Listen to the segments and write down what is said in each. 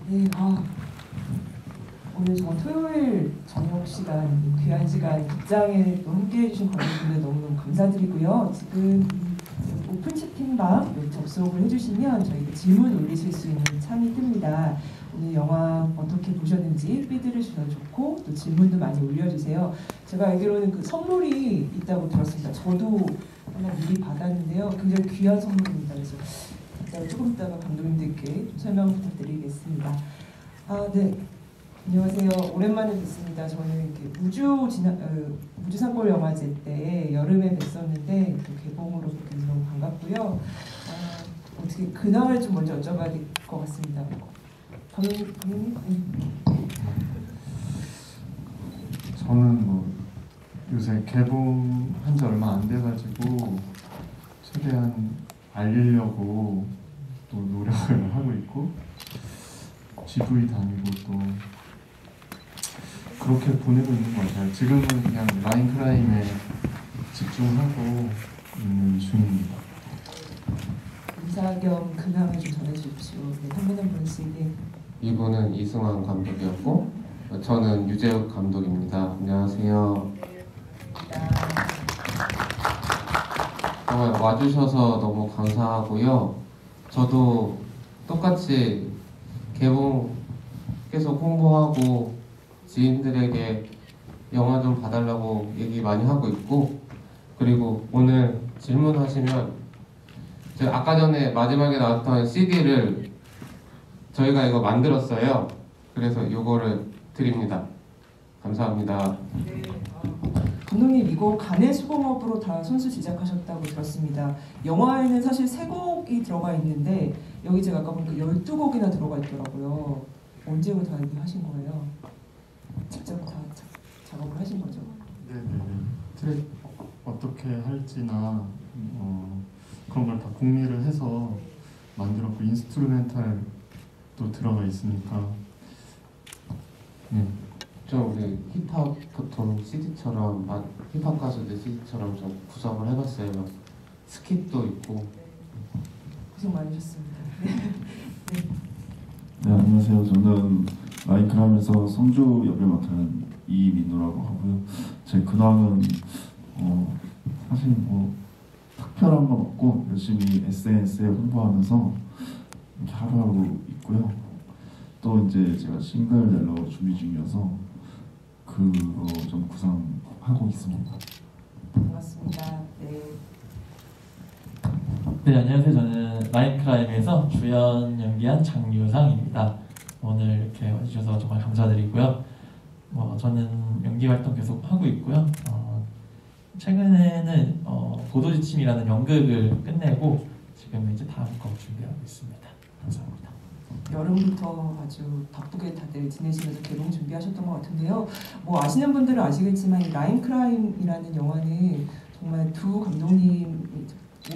네, 오늘 정말 토요일 저녁 시간, 귀한 시간 입장에 또 함께해 주신 관객분들 너무너무 감사드리고요. 지금 오픈 채팅방 접속을 해주시면 저희가 질문 올리실 수 있는 창이 뜹니다. 오늘 영화 어떻게 보셨는지 피드를 주셔도 좋고 또 질문도 많이 올려주세요. 제가 알기로는 그 선물이 있다고 들었습니다. 저도 하나 미리 받았는데요. 굉장히 귀한 선물입니다. 그래서 조금 이따가 감독님들께 설명 부탁드리겠습니다. 네. 안녕하세요. 오랜만에 뵙습니다. 저는 이렇게 무주산골 영화제 때 여름에 뵀었는데 또 개봉으로 뵙게 너무 반갑고요. 어떻게 근황을 좀 먼저 여쭤봐야 될 것 같습니다. 감독님? 저는 뭐 요새 개봉한 지 얼마 안 돼가지고 최대한 알리려고 또 노력을 하고 있고 GV 다니고 또 그렇게 보내고 있는 것 같아요. 지금은 그냥 라인 크라임에 집중하고 있는 중입니다. 인사 겸 근황을 좀 전해주십시오. 네, 한 분 한 분씩. 이분은 이승환 감독이었고 저는 유재욱 감독입니다. 안녕하세요. 정말 와주셔서 너무 감사하고요. 저도 똑같이 개봉 계속 홍보하고 지인들에게 영화 좀 봐달라고 얘기 많이 하고 있고, 그리고 오늘 질문하시면 제가 아까 전에 마지막에 나왔던 CD를 저희가 이거 만들었어요. 그래서 이거를 드립니다. 감사합니다. 네. 감독님 이거 간의 수공업으로 다 손수 제작하셨다고 들었습니다. 영화에는 사실 3곡이 들어가 있는데 여기 제가 아까 보니까 12곡이나 들어가 있더라고요. 언제부터 다 이렇게 하신 거예요? 직접 다 작업을 하신 거죠? 네네. 트랙 어떻게 할지나 그런 걸 다 공미를 해서 만들었고 인스트루멘탈도 들어가 있으니까. 좀 우리 힙합 보통 CD처럼 힙합 가수들 CD처럼 좀 구성을 해봤어요. 스킵도 있고. 고생 많으셨습니다. 네, 안녕하세요. 저는 라인크라임에서 성주 역을 맡은 이민우라고 하고요. 제 근황은 사실 특별한 건 없고 열심히 SNS에 홍보하면서 이렇게 하루하루 있고요. 또 이제 제가 싱글 낼러 준비 중이어서 그거 좀 구상하고 있습니다. 반갑습니다. 네. 네, 안녕하세요. 저는 라인크라임에서 주연 연기한 장유상입니다. 오늘 이렇게 와주셔서 정말 감사드리고요. 저는 연기 활동 계속 하고 있고요. 최근에는 보도지침이라는 연극을 끝내고 지금 이제 다음 거 준비하고 있습니다. 감사합니다. 여름부터 아주 바쁘게 다들 지내시면서 개봉 준비하셨던 것 같은데요. 뭐 아시는 분들은 아시겠지만 이 라인크라임이라는 영화는 정말 두 감독님이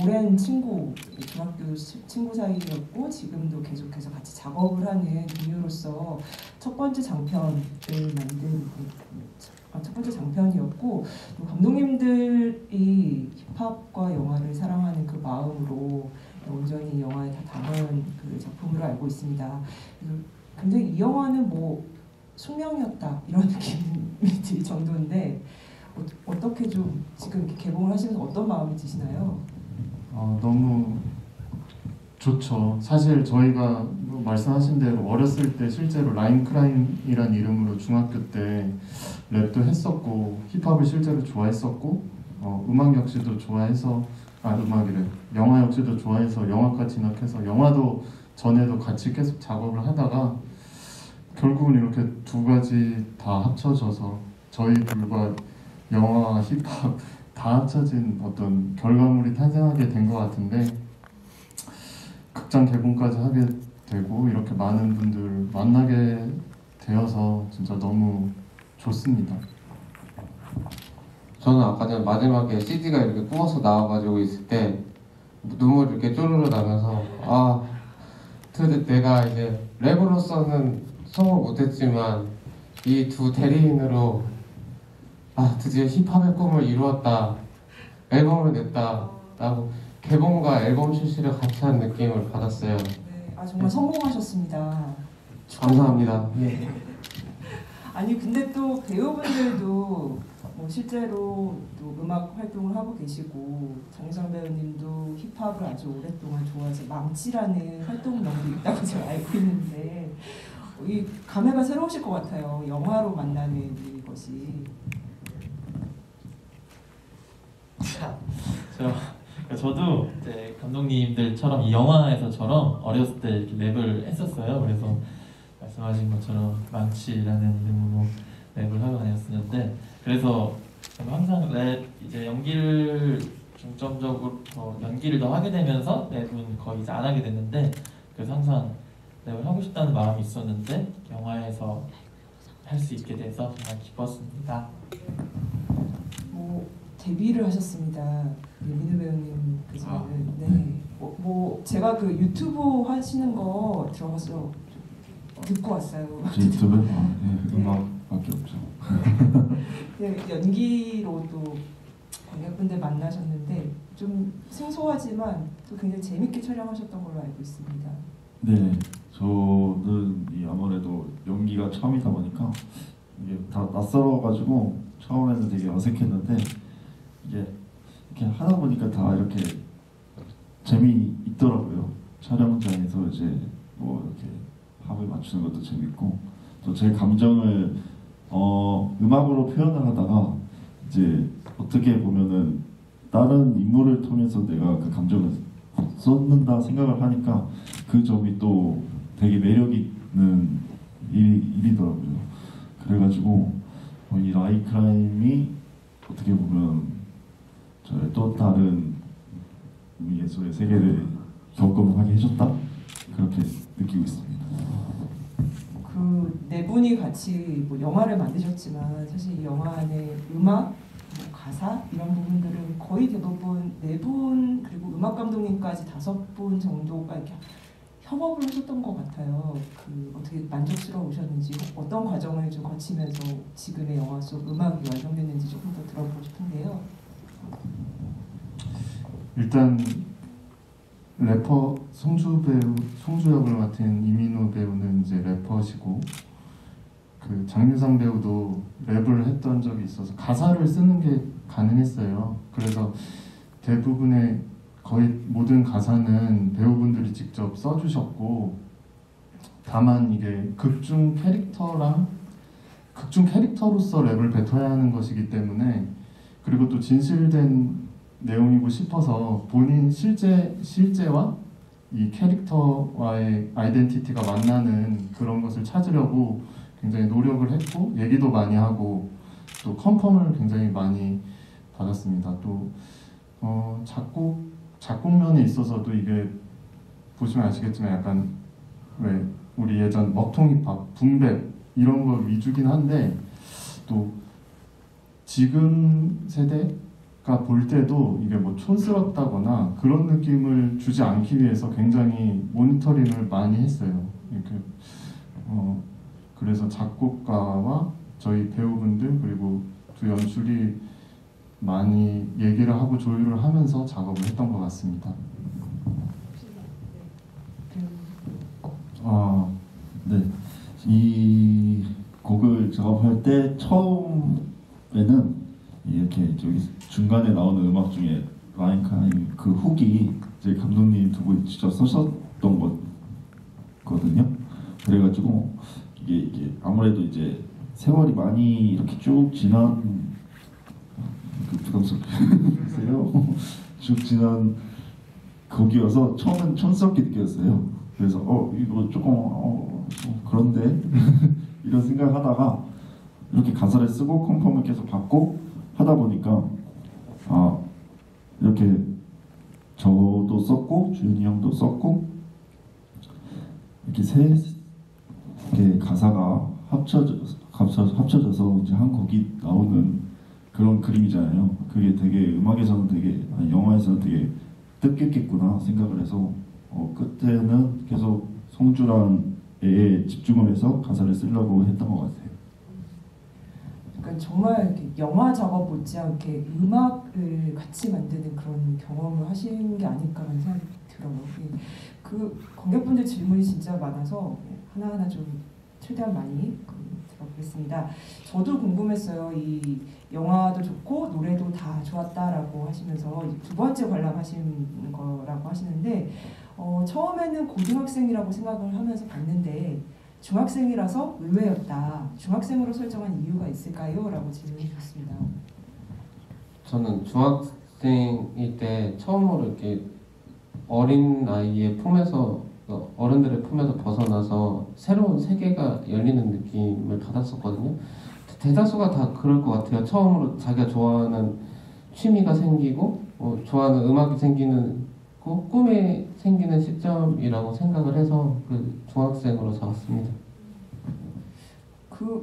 오랜 친구, 중학교 친구 사이였고 지금도 계속해서 같이 작업을 하는 동료로서 첫 번째 장편을 만든 첫 번째 장편이었고 또 감독님들이 힙합과 영화를 사랑하는 그 마음으로 온전히 영화에 다 담은 그 작품으로 알고 있습니다. 굉장히 이 영화는 뭐 숙명이었다 이런 느낌이 들 정도인데 어떻게 좀 지금 이렇게 개봉을 하시면서 어떤 마음이 드시나요? 너무 좋죠. 사실 저희가 말씀하신 대로 어렸을 때 실제로 라인크라임이란 이름으로 중학교 때 랩도 했었고 힙합을 실제로 좋아했었고 음악 역시도 좋아해서 음악이래. 영화 역시도 좋아해서 영화과 진학해서 영화도 전에도 같이 계속 작업을 하다가 결국은 이렇게 두 가지 다 합쳐져서 저희 둘과 영화와 힙합 다 합쳐진 어떤 결과물이 탄생하게 된 것 같은데 극장 개봉까지 하게 되고 이렇게 많은 분들 만나게 되어서 진짜 너무 좋습니다. 저는 아까 전에 마지막에 CD가 이렇게 구워서 나와가지고 있을 때 눈물이 이렇게 쪼르르 나면서 내가 이제 랩으로서는 성공 못했지만 이 두 대리인으로 드디어 힙합의 꿈을 이루었다, 앨범을 냈다 라고 개봉과 앨범 출시를 같이 한 느낌을 받았어요. 네, 정말 성공하셨습니다. 감사합니다. 예. 아니 근데 또 배우분들도 뭐 실제로 또 음악 활동을 하고 계시고 장유상 배우님도 힙합을 아주 오랫동안 좋아해서 망치라는 활동명도 있다고 제가 알고 있는데 이 감회가 새로우실 것 같아요. 영화로 만나는 이것이. 저도 이제 감독님들처럼 이 영화에서처럼 어렸을 때 이렇게 랩을 했었어요. 그래서 말씀하신 것처럼 망치라는 이름으로 랩을 하고 다녔었는데, 그래서 저는 항상 랩 이제 연기를 중점적으로 연기를 더 하게 되면서 랩은 거의 이제 안 하게 됐는데, 그래서 항상 랩을 하고 싶다는 마음이 있었는데 영화에서 할 수 있게 돼서 정말 기뻤습니다. 뭐 데뷔를 하셨습니다. 민우 배우님께서는 네. 뭐 제가 그 유튜브 하시는 거 들어가서 듣고 왔어요. 제 유튜브 네, 음악밖에 없죠. 네, 연기로도 관객분들 만나셨는데 좀 생소하지만 또 굉장히 재밌게 촬영하셨던 걸로 알고 있습니다. 네, 저는 아무래도 연기가 처음이다 보니까 이게 다 낯설어가지고 처음에는 되게 어색했는데 이게 이렇게 하다 보니까 다 이렇게 재미있더라고요. 촬영장에서 이제 뭐 이렇게 합을 맞추는 것도 재밌고 또 제 감정을 음악으로 표현을 하다가 이제 어떻게 보면은 다른 인물을 통해서 내가 그 감정을 쏟는다 생각을 하니까 그 점이 또 되게 매력 있는 일이더라고요. 그래가지고 이 라이크라임이 어떻게 보면 저의 또 다른 예술의 세계를 경험하게 해줬다 그렇게 느끼고 있습니다. 그 네 분이 같이 뭐 영화를 만드셨지만 사실 이 영화 안에 음악, 뭐 가사 이런 부분들은 거의 대부분 네 분 그리고 음악 감독님까지 5분 정도가 이렇게 협업을 하셨던 것 같아요. 그 어떻게 만족스러우셨는지 어떤 과정을 좀 거치면서 지금의 영화 속 음악이 완성됐는지 조금 더 들어보고 싶은데요. 일단 래퍼 송주 역을 맡은 이민호 배우는 이제 래퍼시고 그 장유상 배우도 랩을 했던 적이 있어서 가사를 쓰는 게 가능했어요. 그래서 대부분의 거의 모든 가사는 배우분들이 직접 써주셨고 다만 이게 극중 캐릭터로서 랩을 뱉어야 하는 것이기 때문에 그리고 또 진실된 내용이고 싶어서 본인 실제와 이 캐릭터와의 아이덴티티가 만나는 그런 것을 찾으려고 굉장히 노력을 했고 얘기도 많이 하고 또 컨펌을 굉장히 많이 받았습니다. 또 작곡면에 있어서도 이게 보시면 아시겠지만 약간 왜 우리 예전 먹통 힙합, 붐백 이런 거 위주긴 한데 또 지금 세대가 볼 때도 이게 뭐 촌스럽다거나 그런 느낌을 주지 않기 위해서 굉장히 모니터링을 많이 했어요. 이렇게 그래서 작곡가와 저희 배우분들 그리고 두 연출이 많이 얘기를 하고 조율을 하면서 작업을 했던 것 같습니다. 네. 이 곡을 작업할 때 처음에는 이렇게 저기 중간에 나오는 음악 중에 라인카임 그 훅이 이제 감독님 두 분 직접 쓰셨던 거거든요. 그래가지고 이게 아무래도 이제 세월이 많이 이렇게 쭉 지난 부담스럽게요. 쭉 지난 곡이어서 처음엔 촌스럽게 느꼈어요. 그래서 이거 조금 좀 그런데 이런 생각하다가 이렇게 가사를 쓰고 컨펌을 계속 받고 하다 보니까 이렇게 저도 썼고 주윤이 형도 썼고 이렇게 세 개 가사가 합쳐져서 이제 한 곡이 나오는 그런 그림이잖아요. 그게 되게 음악에서는 되게 영화에서는 되게 뜻깊겠구나 생각을 해서 그때는 계속 송주란 애에 집중을 해서 가사를 쓰려고 했던 것 같아요. 그러니까 정말 이렇게 영화 작업 못지않게 음악을 같이 만드는 그런 경험을 하신 게 아닐까라는 생각이 들어요. 그 관객분들 질문이 진짜 많아서 하나하나 좀 최대한 많이 들어보겠습니다. 저도 궁금했어요. 이 영화도 좋고 노래도 다 좋았다라고 하시면서 두 번째 관람하신 거라고 하시는데 처음에는 고등학생이라고 생각을 하면서 봤는데 중학생이라서 의외였다. 중학생으로 설정한 이유가 있을까요? 라고 질문해 주셨습니다. 저는 중학생일 때 처음으로 이렇게 어린 아이의 품에서 어른들의 품에서 벗어나서 새로운 세계가 열리는 느낌을 받았었거든요. 대다수가 다 그럴 것 같아요. 처음으로 자기가 좋아하는 취미가 생기고 좋아하는 음악이 생기는 꿈이 생기는 시점이라고 생각을 해서 그 중학생으로 잡았습니다.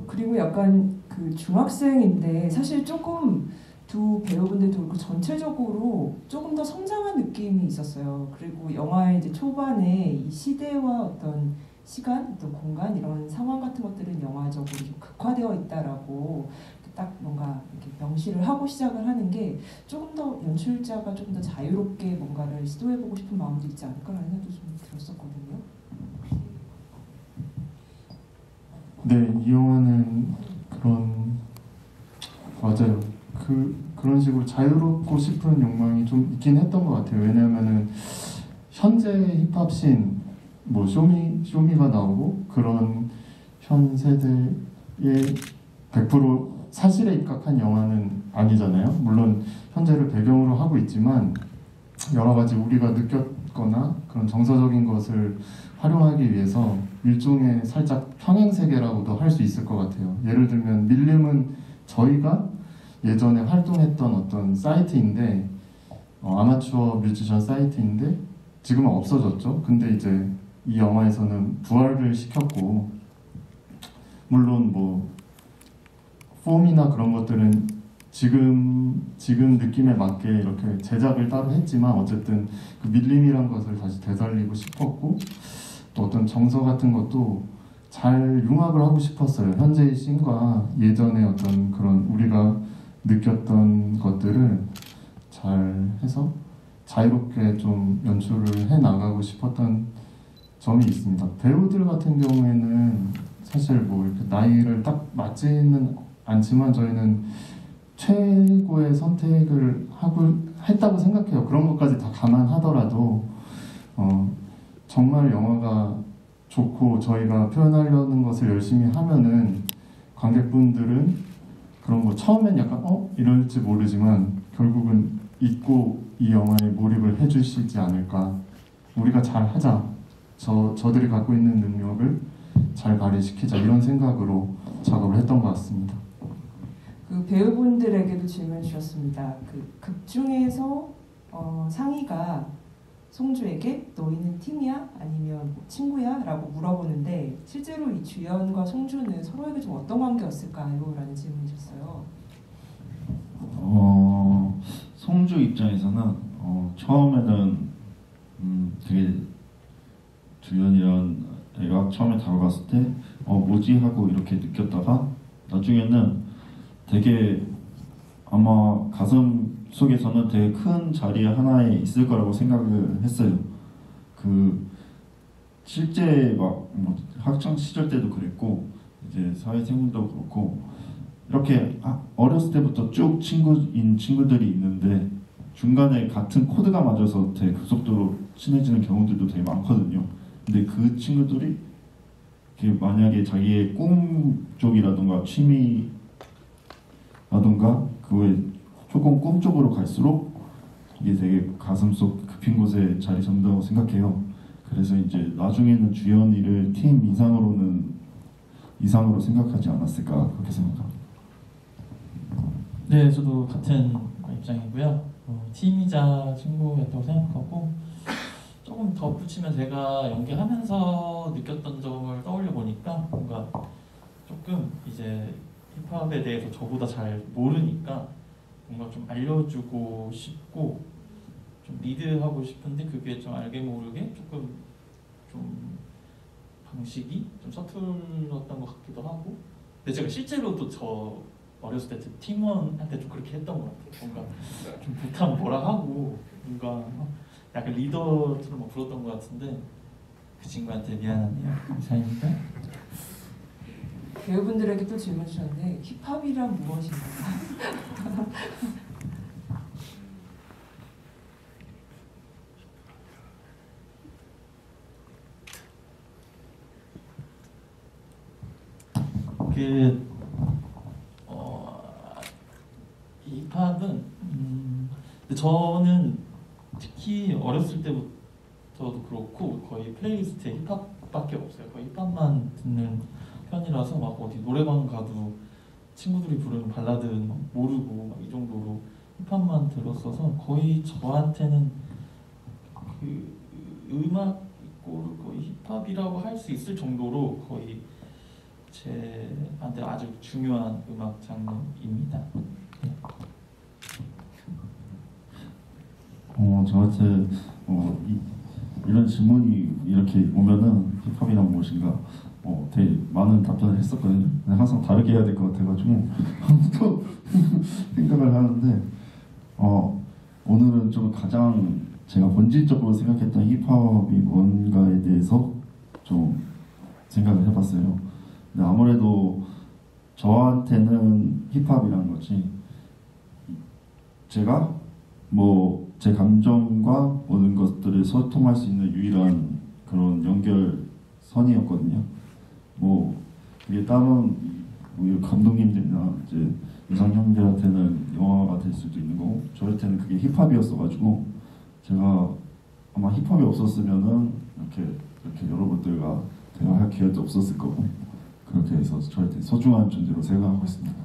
그리고 약간 그 중학생인데 사실 조금 두 배우분들도 그렇고 전체적으로 조금 더 성장한 느낌이 있었어요. 그리고 영화의 이제 초반에 이 시대와 어떤 시간, 어떤 공간 이런 상황 같은 것들은 영화적으로 좀 극화되어 있다라고 딱 뭔가 이렇게 명시를 하고 시작을 하는 게 조금 더 연출자가 조금 더 자유롭게 뭔가를 시도해보고 싶은 마음도 있지 않을까라는 생각도 좀 들었었거든요. 네, 이 영화는 맞아요. 그런 식으로 자유롭고 싶은 욕망이 좀 있긴 했던 것 같아요. 왜냐하면은 현재 힙합씬 뭐 쇼미가 나오고 그런 현 세대의 100% 사실에 입각한 영화는 아니잖아요. 물론 현재를 배경으로 하고 있지만 여러 가지 우리가 느꼈거나 그런 정서적인 것을 활용하기 위해서 일종의 살짝 평행세계라고도 할 수 있을 것 같아요. 예를 들면 밀림은 저희가 예전에 활동했던 어떤 사이트인데 아마추어 뮤지션 사이트인데 지금은 없어졌죠. 근데 이제 이 영화에서는 부활을 시켰고 물론 뭐 폼이나 그런 것들은 지금 느낌에 맞게 이렇게 제작을 따로 했지만 어쨌든 그 밀림이란 것을 다시 되살리고 싶었고 또 어떤 정서 같은 것도 잘 융합을 하고 싶었어요. 현재의 씬과 예전의 어떤 그런 우리가 느꼈던 것들을 잘 해서 자유롭게 좀 연출을 해 나가고 싶었던 점이 있습니다. 배우들 같은 경우에는 사실 뭐 이렇게 나이를 딱 맞지는 않지만 저희는 최고의 선택을 했다고 생각해요. 그런 것까지 다 감안하더라도 정말 영화가 좋고 저희가 표현하려는 것을 열심히 하면은 관객분들은 그런 거 처음엔 약간 이럴지 모르지만 결국은 잊고 이 영화에 몰입을 해주시지 않을까. 우리가 잘 하자. 저들이 갖고 있는 능력을 잘 발휘시키자 이런 생각으로 작업을 했던 것 같습니다. 그 배우분들에게도 질문 주셨습니다. 그 극 중에서 상희가 송주에게 너희는 팀이야? 아니면 뭐 친구야? 라고 물어보는데 실제로 이 주연과 송주는 서로에게 좀 어떤 관계였을까요? 라는 질문이셨어요. 송주 입장에서는 처음에는 되게 주연이란 애가 처음에 다가갔을 때 뭐지? 하고 이렇게 느꼈다가 나중에는 되게 아마 가슴 속에서는 되게 큰 자리 하나에 있을 거라고 생각을 했어요. 그 실제 뭐 학창 시절 때도 그랬고 이제 사회생활도 그렇고 이렇게 어렸을 때부터 쭉 친구인 친구들이 있는데 중간에 같은 코드가 맞아서 되게 급속도로 친해지는 경우들도 되게 많거든요. 근데 그 친구들이 만약에 자기의 꿈 쪽이라던가 취미라던가 그거에 조금 꿈 쪽으로 갈수록 이게 되게 가슴속 깊은 곳에 자리 잡는다고 생각해요. 그래서 이제 나중에는 주연이를 팀 이상으로 생각하지 않았을까 그렇게 생각합니다. 네, 저도 같은 입장이고요. 팀이자 친구였다고 생각하고 조금 덧붙이면 제가 연기하면서 느꼈던 점을 떠올려 보니까 뭔가 조금 이제 힙합에 대해서 저보다 잘 모르니까 뭔가 좀 알려주고 싶고 좀 리드하고 싶은데 그게 좀 알게 모르게 조금 좀 방식이 좀 서툴렀던 것 같기도 하고 근데 제가 실제로도 저 어렸을 때 팀원한테 좀 그렇게 했던 것 같아요. 뭔가 좀 부탁 뭐라 하고 뭔가 약간 리더처럼 막 불렀던 것 같은데 그 친구한테 미안하네요. 이상입니다. 배우분들에게 또 질문 주셨는데 힙합이란 무엇인가요? 그 힙합은 근데 저는 특히 어렸을 때부터도 그렇고 거의 플레이리스트에 힙합밖에 없어요. 거의 힙합만 듣는 편이라서 막 어디 노래방 가도 친구들이 부르는 발라드 막 모르고 막 이 정도로 힙합만 들었어서 거의 저한테는 그 음악 이꼬르 거의 힙합이라고 할 수 있을 정도로 거의 제한테 아주 중요한 음악 장르입니다. 저한테 이런 질문이 이렇게 오면은 힙합이란 무엇인가 되게 많은 답변을 했었거든요. 근데 항상 다르게 해야 될 것 같아가지고 또 생각을 하는데 오늘은 좀 가장 제가 본질적으로 생각했던 힙합이 뭔가에 대해서 좀 생각을 해봤어요. 근데 아무래도 저한테는 힙합이란 것이 제가 제 감정과 모든 것들을 소통할 수 있는 유일한 그런 연결선이었거든요. 이게 다른 우리 감독님들이나 이제 이상 형들한테는 영화가 될 수도 있는 거고 저한테는 그게 힙합이었어가지고 제가 아마 힙합이 없었으면은 이렇게 여러분들과 대화할 기회도 없었을 거고 그렇게 해서 저한테 소중한 존재로 생각하고 있습니다.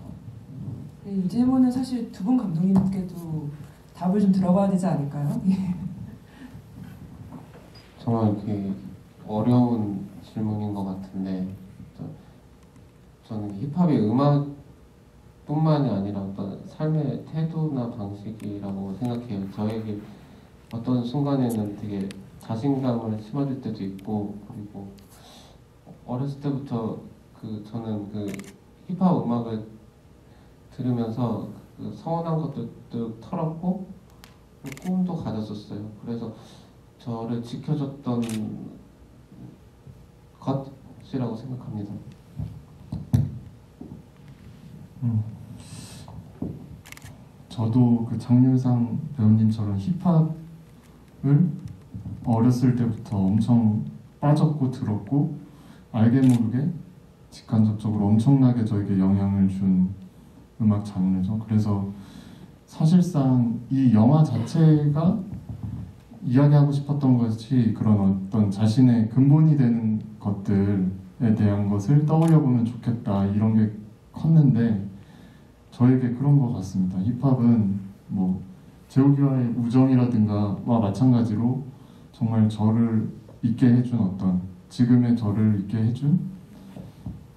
네, 이 질문은 사실 두 분 감독님께도 답을 좀 들어봐야 되지 않을까요? 정말 어려운 질문인 것 같은데 저는 힙합이 음악뿐만이 아니라 어떤 삶의 태도나 방식이라고 생각해요. 저에게 어떤 순간에는 되게 자신감을 심어줄 때도 있고 그리고 어렸을 때부터 저는 힙합 음악을 들으면서 서운한 것들도 털었고 꿈도 가졌었어요. 그래서 저를 지켜줬던 것이라고 생각합니다. 저도 장윤상 배우님처럼 힙합을 어렸을 때부터 엄청 빠졌고 들었고 알게 모르게 직간접적으로 엄청나게 저에게 영향을 준 음악 장르죠. 그래서 사실상 이 영화 자체가 이야기하고 싶었던 것이 그런 어떤 자신의 근본이 되는 것들에 대한 것을 떠올려 보면 좋겠다 이런 게 컸는데 저에게 그런 것 같습니다. 힙합은 재욱이와의 우정이라든가와 마찬가지로 정말 저를 있게 해준 지금의 저를 있게 해준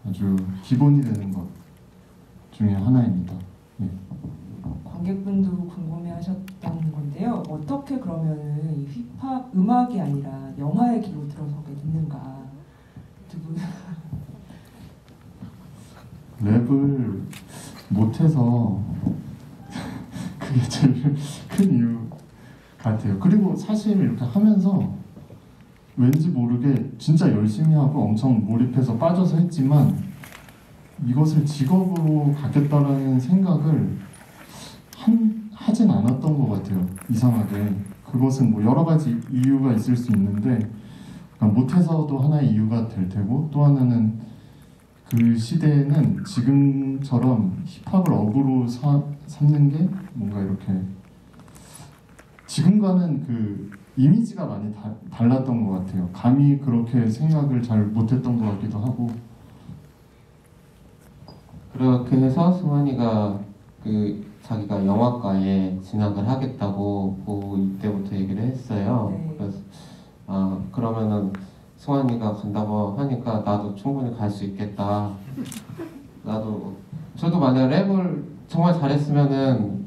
아주 기본이 되는 것 중에 하나입니다. 예. 관객분도 궁금해하셨던 건데요. 어떻게 그러면은 이 힙합 음악이 아니라 영화의 길로 들어서게 됐는가? 두 분. 랩을 못해서 그게 제일 큰 이유 같아요. 그리고 사실 이렇게 하면서 왠지 모르게 진짜 열심히 하고 엄청 몰입해서 빠져서 했지만 이것을 직업으로 갖겠다라는 생각을 하진 않았던 것 같아요. 이상하게. 그것은 여러 가지 이유가 있을 수 있는데 못해서도 하나의 이유가 될 테고 또 하나는 그 시대에는 지금처럼 힙합을 업으로 삼는 게 뭔가 이렇게 지금과는 이미지가 많이 달랐던 것 같아요. 감히 그렇게 생각을 잘 못했던 것 같기도 하고. 그렇게 해서 승환이가 자기가 영화과에 진학을 하겠다고 고2 때부터 얘기를 했어요. 네. 그래서 그러면은 승환이가 간다고 하니까 나도 충분히 갈 수 있겠다. 저도 만약 랩을 정말 잘했으면은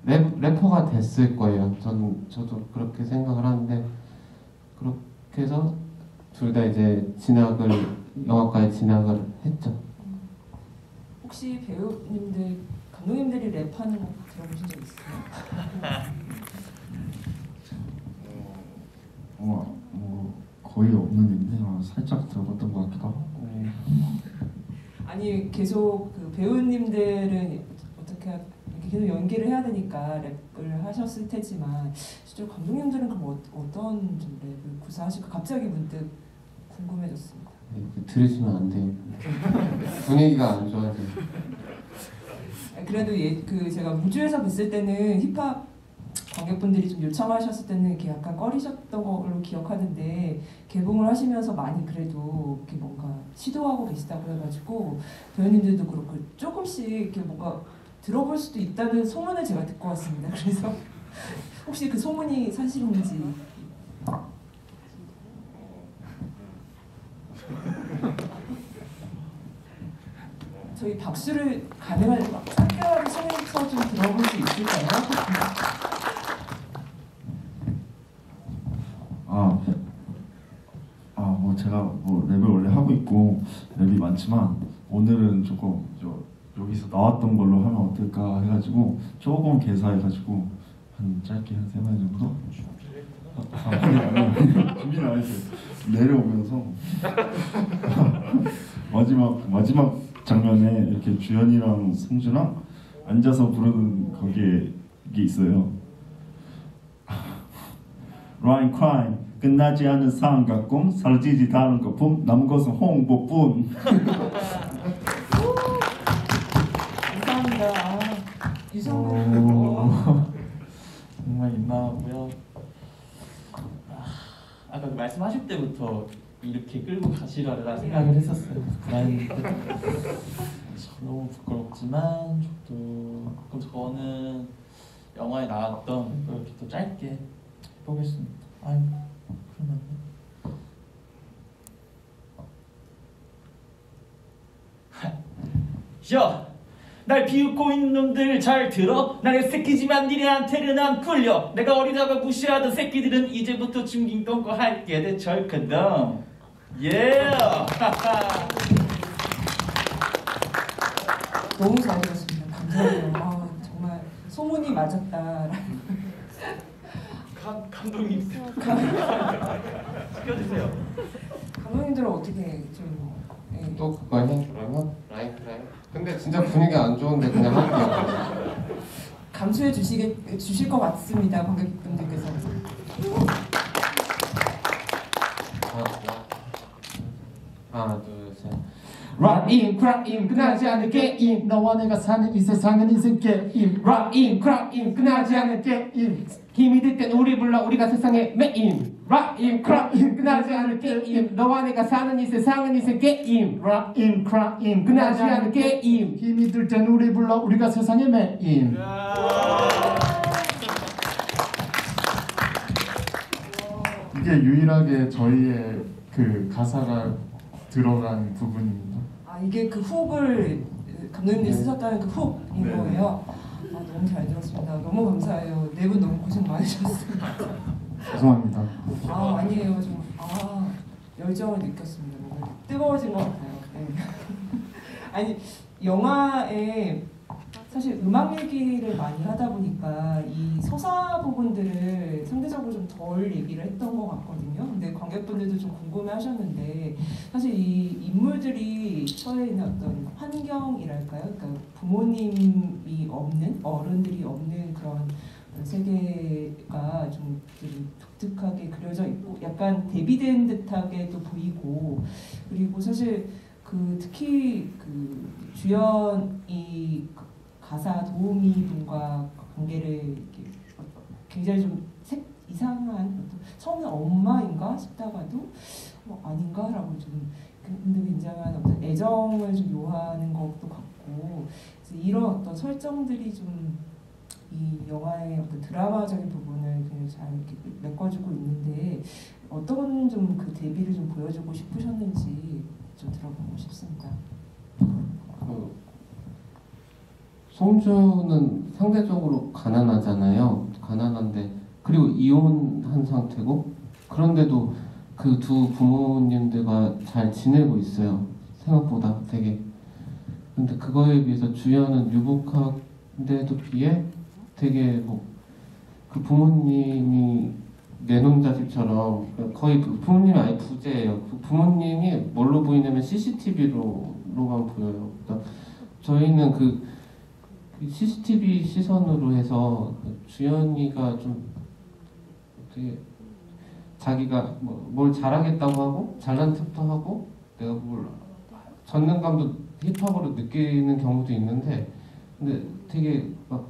래퍼가 됐을 거예요. 저도 그렇게 생각을 하는데 그렇게 해서 둘 다 이제 영화과에 진학을 했죠. 혹시 배우님들, 감독님들이 랩하는 거 들어보신 적 있어요? 거의 없는데 살짝 들어봤던 것 같기도 하고. 아니 계속 그 배우님들은 어떻게 이렇게 계속 연기를 해야 되니까 랩을 하셨을 테지만 실제 감독님들은 그럼 어떤 좀 랩을 구사하실까 갑자기 문득 궁금해졌습니다. 네, 들으시면 안 돼요. 분위기가 안 좋아져요. 그래도 그 제가 무주에서 뵀을 때는 힙합 관객분들이 좀 요청하셨을 때는 이렇게 약간 꺼리셨던 걸로 기억하는데 개봉을 하시면서 많이 그래도 이렇게 뭔가 시도하고 계시다고 해가지고 배우님들도 그렇고 조금씩 이렇게 뭔가 들어볼 수도 있다는 소문을 제가 듣고 왔습니다. 그래서 혹시 그 소문이 사실인지. 저희 박수를 가능한 짧게라도 청해서 좀 들어볼 수 있을까요? 뭐 제가 뭐 랩을 원래 하고 있고 랩이 많지만 오늘은 조금 여기서 나왔던 걸로 하면 어떨까 해가지고 조금 개사해가지고 한 짧게 한 3마디 정도? 준비는 안 했어요. 내려오면서 마지막 장면에 이렇게 주연이랑 승주랑 앉아서 부르는 거기에 이게 있어요. Rhyme crime 끝나지 않은 상과 꿈 사라지지 않은 거품 남은 것은 홍보뿐. 감사합니다. 유성근 정말 민망하고요. 아까 말씀하실 때부터 이렇게 끌고 가시라라 생각을 했었어요. 너무 부끄럽지만 그럼 저는 영화에 나왔던 이렇게 또 짧게 해보겠습니다. 아유, 그러면 야! 날 비웃고 있는 놈들 잘 들어. 나는 새끼지만 니네한테는 안 풀려. 내가 어리다가 무시하던 새끼들은 이제부터 중긴 똥꼬 할게 돼 절크덩. 예! 너무 잘 들었습니다. 감사해요. 정말 소문이 맞았다라는. 감독님 시켜주세요. 감독님들은 어떻게 좀 또 그거 해? 그러면? 라인. 근데 진짜 분위기 안 좋은데 그냥 할게요. 감수해 주실 것 같습니다. 관객분들께서. 하나, 둘, 셋. 락인 크락인 끝나지 않는 게임 너와 내가 사는 이 세상은 인생 게임 락인 크락인 끝나지 않는 게임 힘이 들 땐 우리 불러 우리가 세상의 메인 락인 크락인 끝나지 않는 게임 너와 내가 사는 이 세상은 인생 게임 락인 크락인 끝나지 않는 게임 힘이 들 땐 우리 불러 우리가 세상의 메인. 이게 유일하게 저희의 그 가사가 들어간 부분입니다. 이게 그 훅을 감독님들이 쓰셨다는 그 훅인 거예요. 너무 잘 들었습니다. 너무 감사해요. 네 분 너무 고생 많으셨습니다. 죄송합니다. 아니에요. 좀 열정을 느꼈습니다. 뭔가 뜨거워진 것 같아요. 네. 아니 영화에 사실 음악 얘기를 많이 하다 보니까 이 서사 부분들을 상대적으로 좀 덜 얘기를 했던 것 같거든요. 근데 관객분들도 좀 궁금해하셨는데 사실 이 인물들이 처해 있는 어떤 환경이랄까요? 그러니까 부모님이 없는 어른들이 없는 그런 세계가 좀 독특하게 그려져 있고 약간 대비된 듯하게도 보이고 그리고 사실 특히 주연이 가사 도우미 분과 관계를 이렇게 굉장히 좀 이상한 처음에 엄마인가 싶다가도 아닌가라고 좀 근데 굉장한 어떤 애정을 좀 요하는 것도 같고 그래서 이런 어떤 설정들이 좀 이 영화의 어떤 드라마적인 부분을 굉장히 잘 이렇게 메꿔주고 있는데 어떤 좀 그 대비를 좀 보여주고 싶으셨는지 좀 들어보고 싶습니다. 송주는 상대적으로 가난하잖아요. 가난한데 그리고 이혼한 상태고 그런데도 그 두 부모님들과 잘 지내고 있어요. 생각보다 되게. 근데 그거에 비해서 주연은 유복한데도 비해 되게 그 부모님이 내놓자 집처럼 거의 그 부모님이 아예 부재예요. 그 부모님이 뭘로 보이냐면 CCTV로만 보여요. 그러니까 저희는 그 CCTV 시선으로 해서 주연이가 좀 되게 자기가 뭘 잘하겠다고 하고 잘난 척도 하고 내가 뭘 전능감도 힙합으로 느끼는 경우도 있는데 근데 되게 막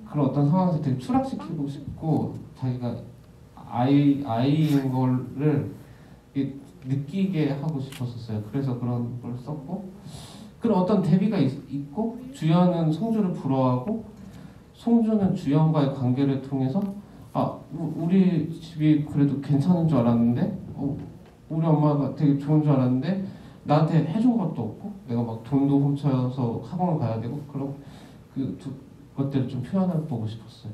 그런 어떤 상황에서 되게 추락시키고 싶고 자기가 아이인 거를 느끼게 하고 싶었었어요. 그래서 그런 걸 썼고 그런 어떤 대비가 있고 주연은 송주를 부러워하고 송주는 주연과의 관계를 통해서 우리 집이 그래도 괜찮은 줄 알았는데 우리 엄마가 되게 좋은 줄 알았는데 나한테 해준 것도 없고 내가 막 돈도 훔쳐서 학원을 가야 되고 그런 그 두 것들을 좀 표현해보고 싶었어요.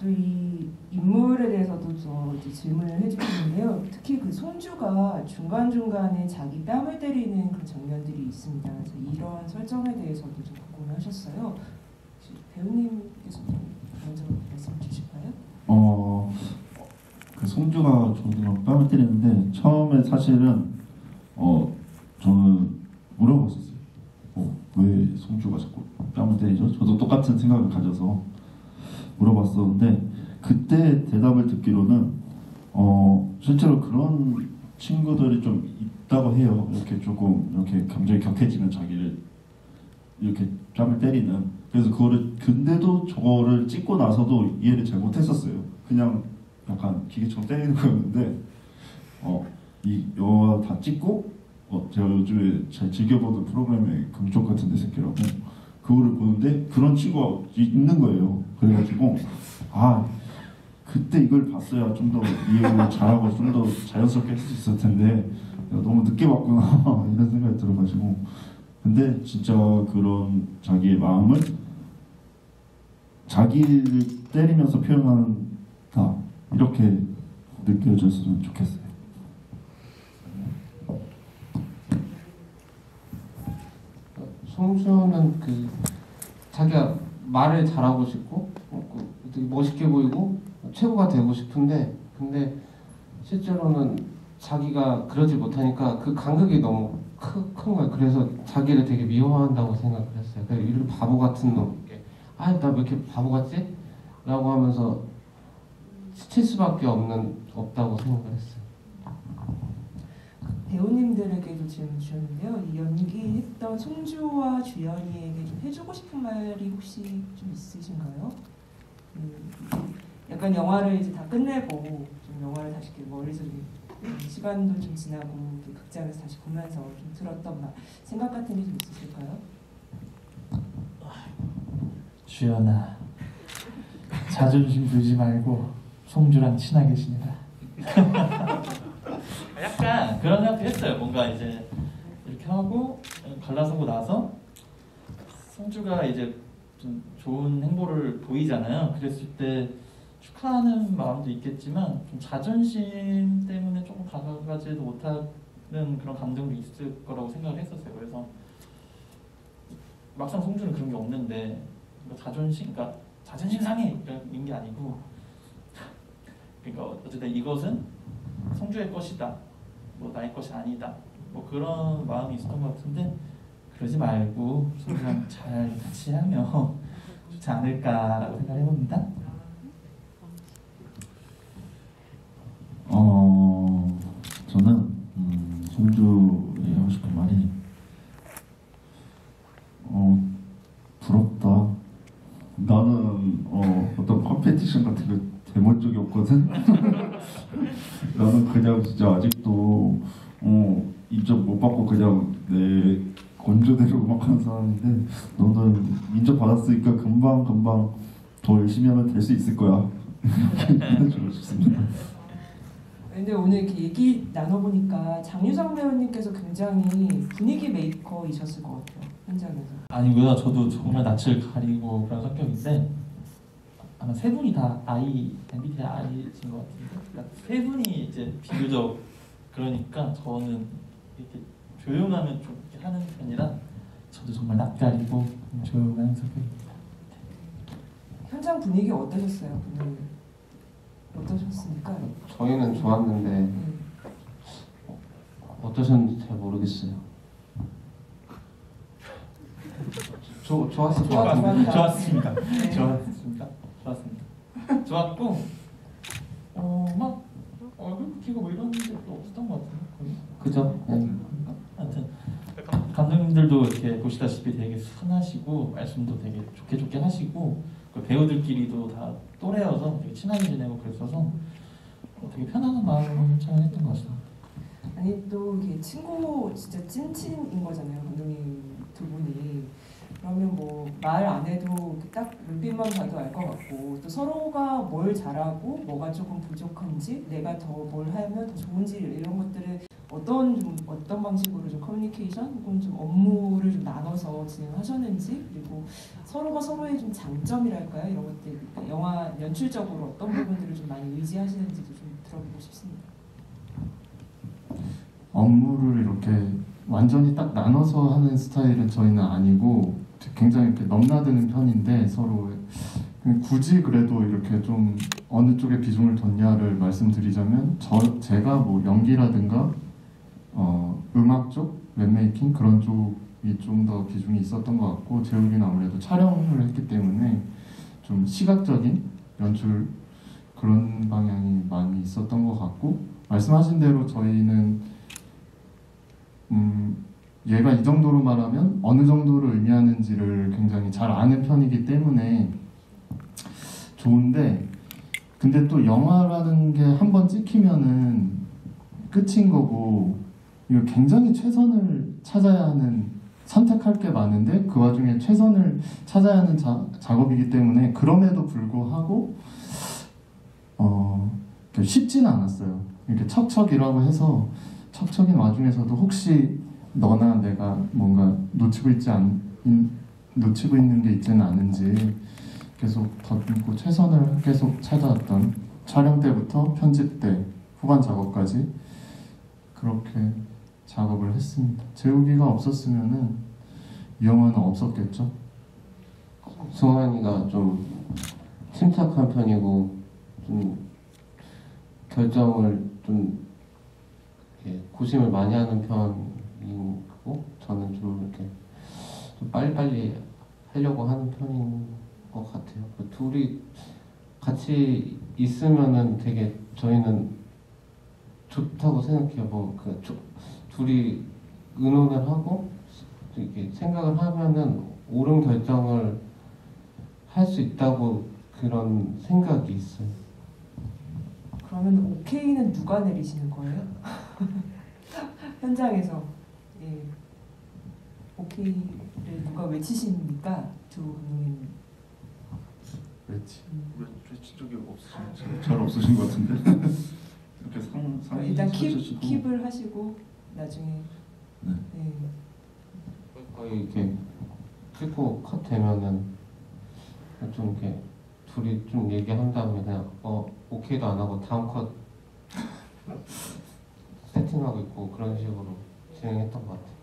이 인물에 대해서도 저 이제 질문을 해주셨는데요. 특히 그 송주가 중간중간에 자기 뺨을 때리는 그런 장면들이 있습니다. 그래서 이런 설정에 대해서도 좀 궁금해 하셨어요. 혹시 배우님께서 좀 먼저 말씀 주실까요? 그 송주가 저도 뺨을 때리는데 처음에 사실은 저는 물어봤었어요. 왜 송주가 자꾸 뺨을 때리죠? 저도 똑같은 생각을 가져서 물어봤었는데 그때 대답을 듣기로는 실제로 그런 친구들이 좀 있다고 해요. 이렇게 조금 이렇게 감정이 격해지면 자기를 이렇게 뺨을 때리는. 그래서 그거를 근데도 저거를 찍고 나서도 이해를 잘 못했었어요. 그냥 약간 기계처럼 때리는 거였는데 이 영화 다 찍고 제가 요즘에 잘 즐겨보는 프로그램에 금쪽 같은 데 새끼라고 그거를 보는데 그런 친구가 있는 거예요. 그래가지고 그때 이걸 봤어야 좀 더 이해를 잘하고 좀 더 자연스럽게 할 수 있을 텐데 내가 너무 늦게 봤구나 이런 생각이 들어가지고 근데 진짜 그런 자기의 마음을 자기를 때리면서 표현한다 이렇게 느껴졌으면 좋겠어요. 송주는 그 자기가 말을 잘하고 싶고 되게 멋있게 보이고 최고가 되고 싶은데 근데 실제로는 자기가 그러지 못하니까 그 간극이 너무 큰 거예요. 그래서 자기를 되게 미워한다고 생각을 했어요. 그래서 이런 바보 같은 놈, 나 왜 이렇게 바보 같지? 라고 하면서 스칠 수밖에 없다고 생각을 했어요. 배우님들에게도 질문 주셨는데요. 이 연기했던 송주와 주연이에게 좀 해주고 싶은 말이 혹시 좀 있으신가요? 약간 영화를 이제 다 끝내고 좀 영화를 다시 이렇게 머릿속에 시간도 좀 지나고 극장에서 다시 보면서 좀 들었던 생각 같은 게 좀 있으실까요? 주연아, 자존심 두지 말고 송주랑 친하게 지내라. 약간 그런 생각도 했어요. 뭔가 이제 이렇게 하고 갈라서고 나서 송주가 이제 좀 좋은 행보를 보이잖아요. 그랬을 때 축하하는 마음도 있겠지만 좀 자존심 때문에 조금 다가가지도 못하는 그런 감정도 있을 거라고 생각을 했었어요. 그래서 막상 송주는 그런 게 없는데 그러니까 자존심 상해 이런 게 아니고 그러니까 어쨌든 이것은 송주의 것이다. 뭐 나의 것이 아니다. 뭐 그런 마음이 있었던 것 같은데 그러지 말고 송주랑 잘 같이 하면 좋지 않을까라고 생각해 봅니다. 저는 송주에 하고 싶은 말이 부럽다. 나는 어떤 컴페티션 같은 거 대본 적이 없거든. 나는 그냥 진짜 아직도 인정 못 받고 그냥 내 건조대로 음악하는 사람인데 너는 인정 받았으니까 금방 더 열심히 하면 될 수 있을 거야. 해주고 싶습니다. 근데 오늘 이렇게 얘기 나눠보니까 장유정 배우님께서 굉장히 분위기 메이커이셨을 것 같아요. 현장에서. 아니고요. 저도 정말 낯을 가리고 그런 성격인데 아마 세 분이 다 MBTI I신 것 같은데 그러니까 세 분이 이제 비교적 그러니까 저는 이렇게 조용하면 좀 이렇게 하는 편이라 저도 정말 낯가리고 조용한 성격입니다. 현장 분위기 어떠셨어요? 오늘 어떠셨습니까? 저희는 좋았는데 네. 어떠셨는지 잘 모르겠어요. 좋았을 것 같은데. 좋았습니다. 네. 좋았습니다. 좋았고 막 얼굴 붓기고 뭐 이런 적도 없었던 것 같은데 거의. 그죠? 네. 하여튼 감독님들도 이렇게 보시다시피 되게 순하시고 말씀도 되게 좋게 하시고 그 배우들끼리도 다 또래여서 되게 친하게 지내고 그랬어서 되게 편안한 마음으로 촬영했던 것 같습니다. 아니 또 이게 친구 진짜 찐친인 거잖아요, 감독님 두 분이. 그러면 뭐 말 안 해도 딱 눈빛만 봐도 알 것 같고 또 서로가 뭘 잘하고 뭐가 조금 부족한지 내가 더 뭘 하면 더 좋은지 이런 것들을 어떤 방식으로 좀 커뮤니케이션 혹은 좀 업무를 좀 나눠서 진행하셨는지 그리고 서로가 서로의 좀 장점이랄까요 이런 것들 영화 연출적으로 어떤 부분들을 좀 많이 의지하시는지도 좀 들어보고 싶습니다. 업무를 이렇게 완전히 딱 나눠서 하는 스타일은 저희는 아니고 굉장히 이렇게 넘나드는 편인데 서로 굳이 그래도 이렇게 좀 어느 쪽에 비중을 뒀냐를 말씀드리자면 제가 뭐 연기라든가 음악 쪽, 웹메이킹 그런 쪽이 좀 더 비중이 있었던 것 같고 재욱이는 아무래도 촬영을 했기 때문에 좀 시각적인 연출 그런 방향이 많이 있었던 것 같고 말씀하신 대로 저희는 얘가 이 정도로 말하면 어느 정도를 의미하는지를 굉장히 잘 아는 편이기 때문에 좋은데 근데 또 영화라는 게 한번 찍히면은 끝인 거고 이거 굉장히 최선을 찾아야 하는 선택할 게 많은데 그 와중에 최선을 찾아야 하는 작업이기 때문에 그럼에도 불구하고 쉽지는 않았어요. 이렇게 척척이라고 해서 척척인 와중에서도 혹시 너나 내가 뭔가 놓치고 있는 게 있지는 않은지 계속 더듬고 최선을 계속 찾아왔던 촬영 때부터 편집 때 후반 작업까지 그렇게 작업을 했습니다. 재욱이가 없었으면은 이 영화는 없었겠죠. 승환이가 좀 침착한 편이고 좀 결정을 좀 이렇게 고심을 많이 하는 편이고 저는 좀 이렇게 좀 빨리빨리 하려고 하는 편인 것 같아요. 그 둘이 같이 있으면은 되게 저희는 좋다고 생각해요. 둘이 의논을 하고 이렇게 생각을 하면은 옳은 결정을 할 수 있다고 그런 생각이 있어요. 그러면 오케이는 누가 내리시는 거예요? 현장에서 예. 오케이를 누가 외치십니까? 두 감독님. 그렇지. 외치 적이 없으신 잘 없으신 것 같은데 이렇게 상의 일단 찾으시고. 킵을 하시고 나중에 네. 네. 거의 이렇게 찍고 컷 되면은 좀 이렇게 둘이 좀 얘기한 다음에 그냥 오케이도 안 하고 다음 컷 세팅하고 있고 그런 식으로 진행했던 것 같아요.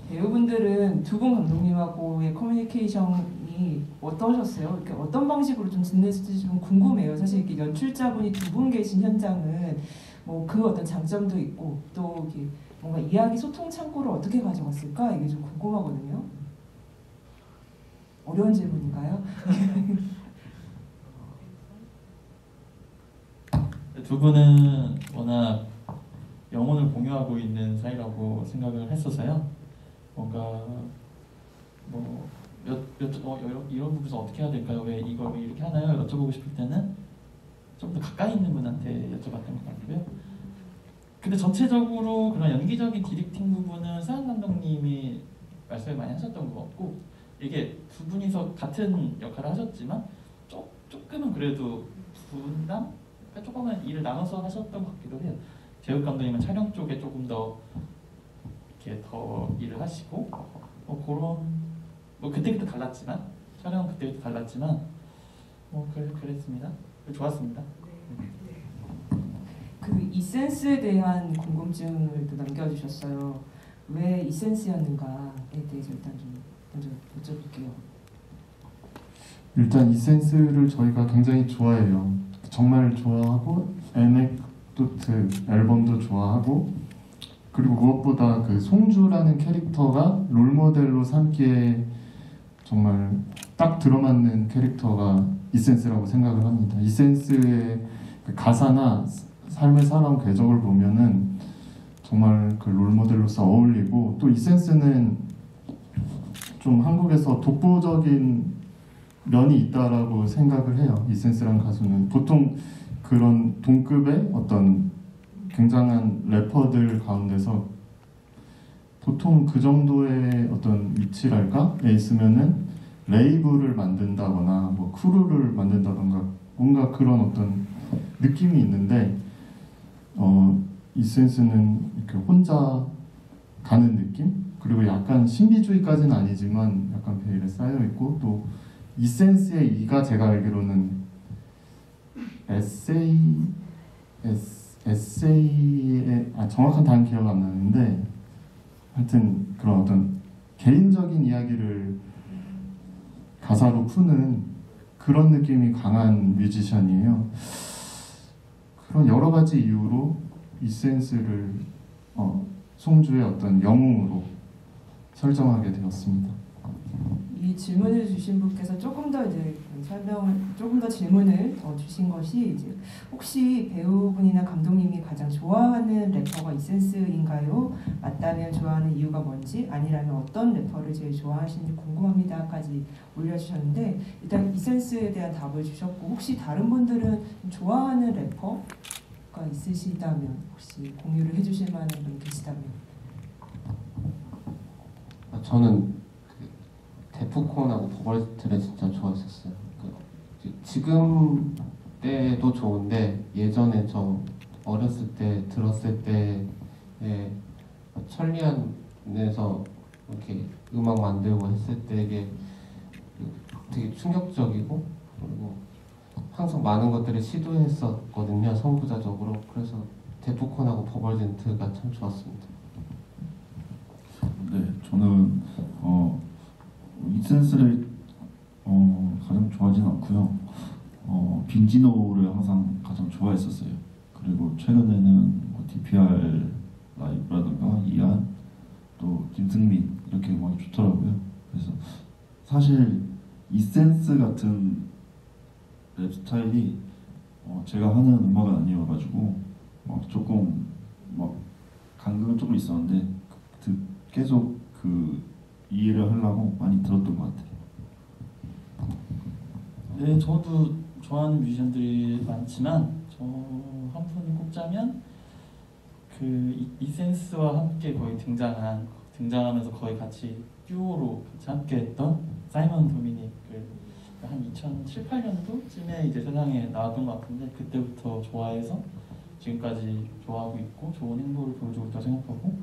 배우분들은 두 분 감독님하고의 커뮤니케이션이 어떠셨어요? 이렇게 어떤 방식으로 좀 지냈을지 좀 궁금해요. 사실 이렇게 연출자분이 두 분 계신 현장은 뭐 그 어떤 장점도 있고 또 이렇게 뭔가 이야기 소통 창구를 어떻게 가져갔을까 이게 좀 궁금하거든요. 어려운 질문인가요? 두 분은 워낙 영혼을 공유하고 있는 사이라고 생각을 했어서요. 뭔가 뭐 이런 부분에서 어떻게 해야 될까요? 왜 이걸 왜 이렇게 하나요? 여쭤보고 싶을 때는 좀 더 가까이 있는 분한테 여쭤봤던 것 같고요. 근데 전체적으로 그런 연기적인 디렉팅 부분은 서양 감독님이 말씀을 많이 하셨던 것 같고 이게 두 분이서 같은 역할을 하셨지만 조금은 그래도 분담? 그러니까 조금은 일을 나눠서 하셨던 것 같기도 해요. 재욱 감독님은 촬영 쪽에 조금 더 이렇게 더 일을 하시고 그런 그때그때 달랐지만 촬영은 그때그때 달랐지만 그랬습니다. 좋았습니다. 그 이센스에 대한 궁금증을 또 남겨주셨어요. 왜 이센스였는가에 대해서 일단 좀 먼저 여쭤볼게요. 일단 이 센스를 저희가 굉장히 좋아해요. 정말 좋아하고 에넥도트 앨범도 좋아하고 그리고 무엇보다 그 송주라는 캐릭터가 롤모델로 삼기에 정말 딱 들어맞는 캐릭터가 이센스라고 생각을 합니다. 이센스의 그 가사나 삶을 살아온 궤적을 보면은 정말 그 롤모델로서 어울리고 또 이센스는 좀 한국에서 독보적인 면이 있다라고 생각을 해요. 이센스란 가수는 보통 그런 동급의 어떤 굉장한 래퍼들 가운데서 보통 그 정도의 어떤 위치랄까에 있으면은 레이블을 만든다거나 뭐 크루를 만든다던가 뭔가 그런 어떤 느낌이 있는데 이센스는 이렇게 혼자 가는 느낌? 그리고 약간 신비주의까지는 아니지만 약간 베일에 쌓여 있고 또 이센스의 이가 제가 알기로는 에세이의 정확한 단어 기억 안 나는데 하여튼 그런 어떤 개인적인 이야기를 가사로 푸는 그런 느낌이 강한 뮤지션이에요. 그런 여러 가지 이유로 이센스를 송주의 어떤 영웅으로 설정하게 되었습니다. 이 질문을 주신 분께서 조금 더 이제 조금 더 질문을 더 주신 것이 이제 혹시 배우분이나 감독님이 가장 좋아하는 래퍼가 이센스인가요? 맞다면 좋아하는 이유가 뭔지 아니라면 어떤 래퍼를 제일 좋아하시는지 궁금합니다까지 올려주셨는데 일단 이센스에 대한 답을 주셨고 혹시 다른 분들은 좋아하는 래퍼가 있으시다면 혹시 공유를 해주실 만한 분 계시다면 저는 데프콘하고 버벌스트를 진짜 좋아했었어요. 지금 때도 좋은데 예전에 저 어렸을 때 들었을 때의 천리안에서 이렇게 음악 만들고 했을 때 이게 되게 충격적이고 그리고 항상 많은 것들을 시도했었거든요. 선구자적으로. 그래서 데프콘하고 버벌젠트가 참 좋았습니다. 네, 저는 이센스를 가장 좋아하지는 않고요. 빈지노를 항상 가장 좋아했었어요. 그리고 최근에는 뭐 DPR 라이브라든가 이안 또 김승민 이렇게 많이 좋더라고요. 그래서 사실 이센스 같은 랩 스타일이 제가 하는 음악은 아니어가지고 조금 간극은 조금 있었는데 계속 그 이해를 하려고 많이 들었던 것 같아요. 네, 저도 좋아하는 뮤지션들이 많지만 저 한 분 꼽자면 그 이센스와 함께 거의 등장하면서 거의 같이 듀오로 같이 함께했던 사이먼 도미닉을 한 2007, 8년도쯤에 이제 세상에 나왔던 것 같은데 그때부터 좋아해서 지금까지 좋아하고 있고 좋은 행보를 보여주고 있다고 생각하고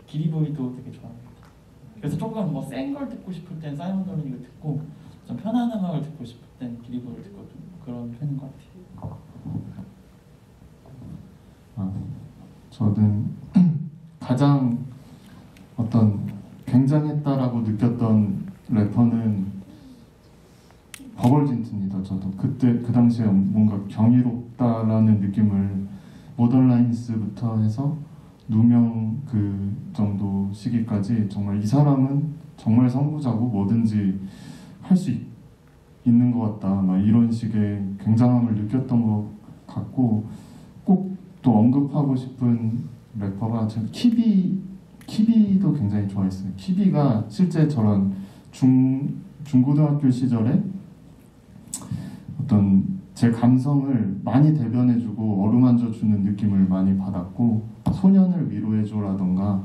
기리보이도 되게 좋아합니다. 그래서 조금 뭐 센 걸 듣고 싶을 땐 사이먼 도미닉을 듣고 좀 편한 음악을 듣고 싶을 땐 기리보이를 듣고 좀 그런 편인 것 같아요. 저는 가장 어떤 굉장했다라고 느꼈던 래퍼는 버벌진트입니다. 저도 그때 그 당시에 뭔가 경이롭다라는 느낌을 모던라인스부터 해서 누명 그 정도 시기까지 정말 이 사람은 정말 선구자고 뭐든지 할 수 있는 것 같다 막 이런 식의 굉장함을 느꼈던 것 같고 꼭 또 언급하고 싶은 래퍼가 전 키비도 굉장히 좋아했어요. 키비가 실제 저런 중고등학교 시절에 어떤 제 감성을 많이 대변해주고 어루만져주는 느낌을 많이 받았고 소년을 위로해줘라던가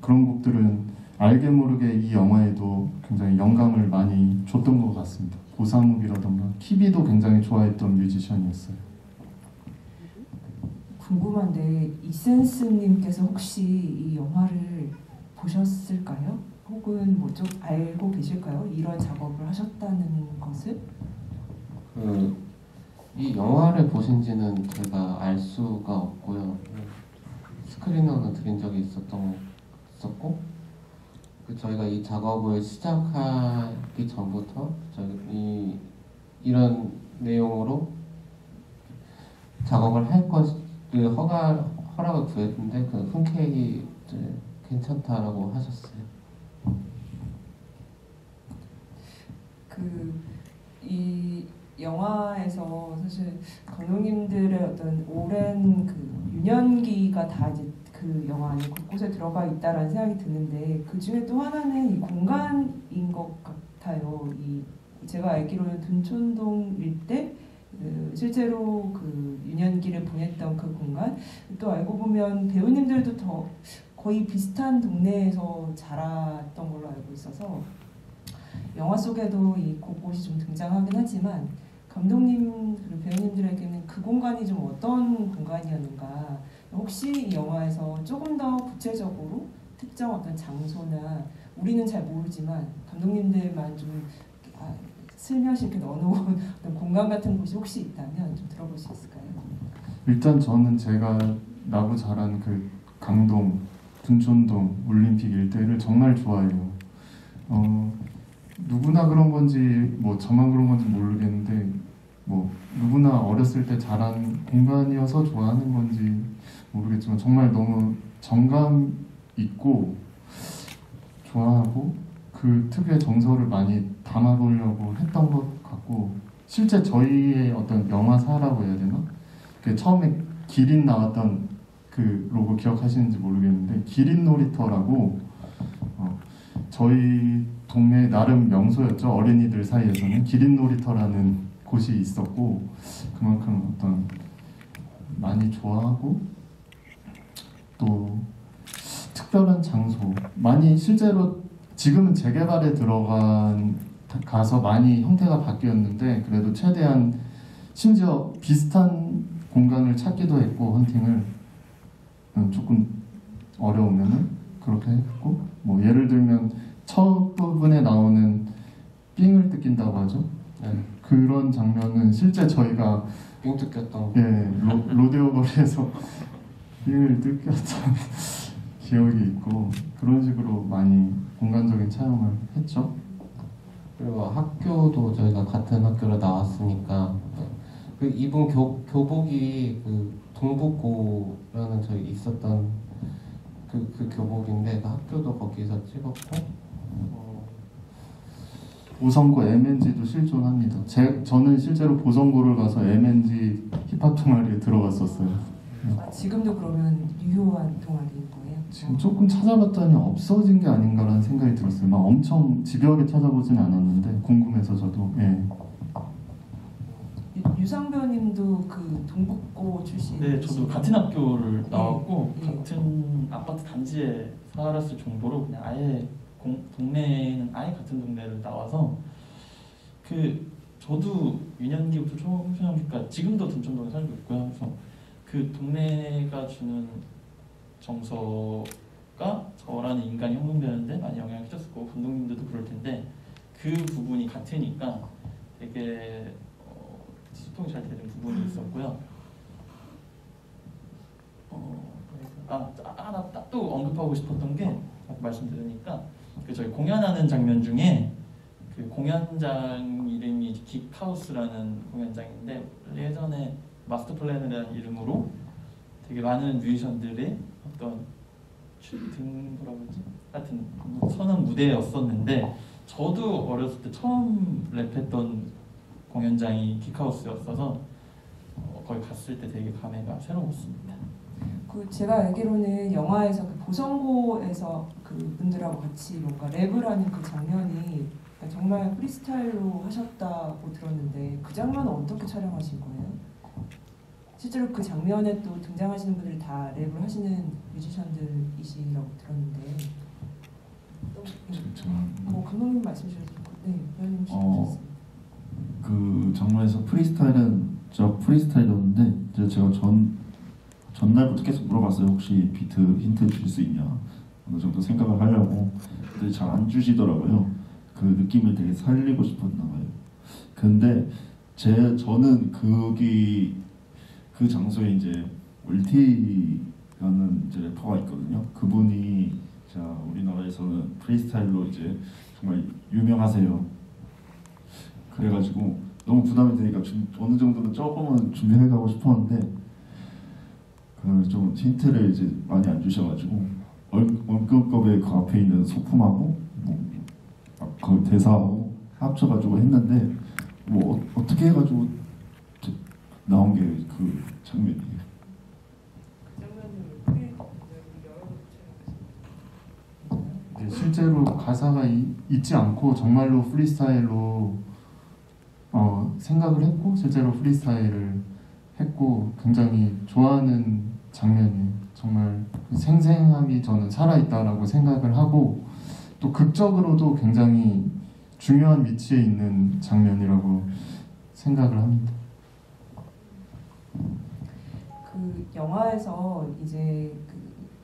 그런 곡들은 알게 모르게 이 영화에도 굉장히 영감을 많이 줬던 것 같습니다. 고상욱이라던가 키비도 굉장히 좋아했던 뮤지션이었어요. 궁금한데 이센스님께서 혹시 이 영화를 보셨을까요? 혹은 뭐 좀 알고 계실까요? 이런 작업을 하셨다는 것을? 이 영화를 보신지는 제가 알 수가 없고요. 스크리너는 드린 적이 있었고 저희가 이 작업을 시작하기 전부터 이런 내용으로 작업을 할 것을 허락을 구했는데 그 흔쾌히 이제 괜찮다라고 하셨어요. 이 영화에서 사실 감독님들의 어떤 오랜 그 유년기가 다 이제 그 영화 안에 곳곳에 들어가 있다라는 생각이 드는데 그 중에 또 하나는 이 공간인 것 같아요. 제가 알기로는 둔촌동 일대 실제로 그 유년기를 보냈던 그 공간 또 알고 보면 배우님들도 더 거의 비슷한 동네에서 자랐던 걸로 알고 있어서 영화 속에도 이 곳곳이 좀 등장하긴 하지만 감독님 그리고 배우님들에게는 그 공간이 좀 어떤 공간이었는가 혹시 이 영화에서 조금 더 구체적으로 특정 어떤 장소나 우리는 잘 모르지만 감독님들만 좀 슬며시 이렇게 넣어놓은 어떤 공간 같은 곳이 혹시 있다면 좀 들어볼 수 있을까요? 일단 저는 제가 나고 자란 그 강동, 둔촌동, 올림픽 일대를 정말 좋아해요. 누구나 그런 건지 뭐 저만 그런 건지 모르겠는데 뭐 누구나 어렸을 때 자란 공간이어서 좋아하는 건지 모르겠지만 정말 너무 정감 있고 좋아하고 그 특유의 정서를 많이 담아보려고 했던 것 같고 실제 저희의 어떤 영화사라고 해야 되나? 그 처음에 기린 나왔던 그 로고 기억하시는지 모르겠는데 기린 놀이터라고 저희 동네 나름 명소였죠. 어린이들 사이에서는 기린 놀이터라는 곳이 있었고 그만큼 어떤 많이 좋아하고 또 특별한 장소 많이 실제로 지금은 재개발에 가서 많이 형태가 바뀌었는데 그래도 최대한 심지어 비슷한 공간을 찾기도 했고 헌팅을 조금 어려우면은 그렇게 했고 뭐 예를 들면 첫 부분에 나오는 삥을 뜯긴다고 하죠. 네. 그런 장면은 실제 저희가 삥 뜯겼던 로데오 거리에서 삥을 뜯겼던 기억이 있고 그런 식으로 많이 공간적인 촬영을 했죠. 그리고 학교도 저희가 같은 학교로 나왔으니까 그 입은 교복이 그 동북고라는 저희 있었던 그 교복인데 그 학교도 거기서 찍었고 보성고 MNG도 실존합니다. 저는 실제로 보성고를 가서 MNG 힙합 동아리에 들어갔었어요. 지금도 그러면 유효한 동아리인 거예요? 지금 조금 찾아봤더니 없어진 게 아닌가라는 생각이 들었어요. 막 엄청 집요하게 찾아보진 않았는데 궁금해서 저도. 예. 유상 배우님도 그 동북고 출신. 네, 저도 같은 학교를 나왔고 예. 같은 아파트 단지에 살았을 정도로 그냥 아예 동네는 아예 같은 동네를 나와서 저도 유년기부터 초중학교까지 지금도 둔촌동에 살고 있고요. 그래서 그 동네가 주는 정서가 저라는 인간이 형성되는데 많이 영향을 끼쳤을 거고 감독님들도 그럴 텐데 그 부분이 같으니까 되게 소통이 잘 되는 부분이 있었고요. 하나 또 언급하고 싶었던 게 말씀 들으니까 저희 공연하는 장면 중에 그 공연장 이름이 긱하우스라는 공연장인데 예전에 마스터 플랜이라는 이름으로 되게 많은 뮤지션들의 어떤 뭐라고 하지? 하여튼 선한 무대였었는데 저도 어렸을 때 처음 랩했던 공연장이 긱하우스였어서 거기 갔을 때 되게 감회가 새로웠습니다. 제가 알기로는 영화에서 그 보성고에서 그 분들하고 같이 뭔가 랩을 하는 그 장면이 정말 프리스타일로 하셨다고 들었는데 그 장면은 어떻게 촬영하신 거예요? 실제로 그 장면에 또 등장하시는 분들이 다 랩을 하시는 뮤지션들이시라고 들었는데 감독님 말씀 주셔서 배우님 주셨습니다. 그 장면에서 프리스타일은 저 프리스타일이었는데 제가 전날부터 계속 물어봤어요. 혹시 비트 힌트 줄 수 있냐 어느 정도 생각을 하려고. 근데 잘 안 주시더라고요. 그 느낌을 되게 살리고 싶었나 봐요. 근데 저는 그 장소에 이제 울티라는 이제 래퍼가 있거든요. 그분이 우리나라에서는 프리스타일로 이제 정말 유명하세요. 그래가지고 너무 부담이 되니까 어느 정도는 조금은 준비해 가고 싶었는데 좀 힌트를 이제 많이 안 주셔가지고 원급급의 그 앞에 있는 소품하고 그 대사하고 합쳐가지고 했는데 뭐 어떻게 해가지고 나온 게 그 장면이에요. 네, 실제로 가사가 있지 않고 정말로 프리스타일로 생각을 했고 실제로 프리스타일을 했고 굉장히 좋아하는 장면이 정말 생생함이 저는 살아있다라고 생각을 하고 또 극적으로도 굉장히 중요한 위치에 있는 장면이라고 생각을 합니다. 그 영화에서 이제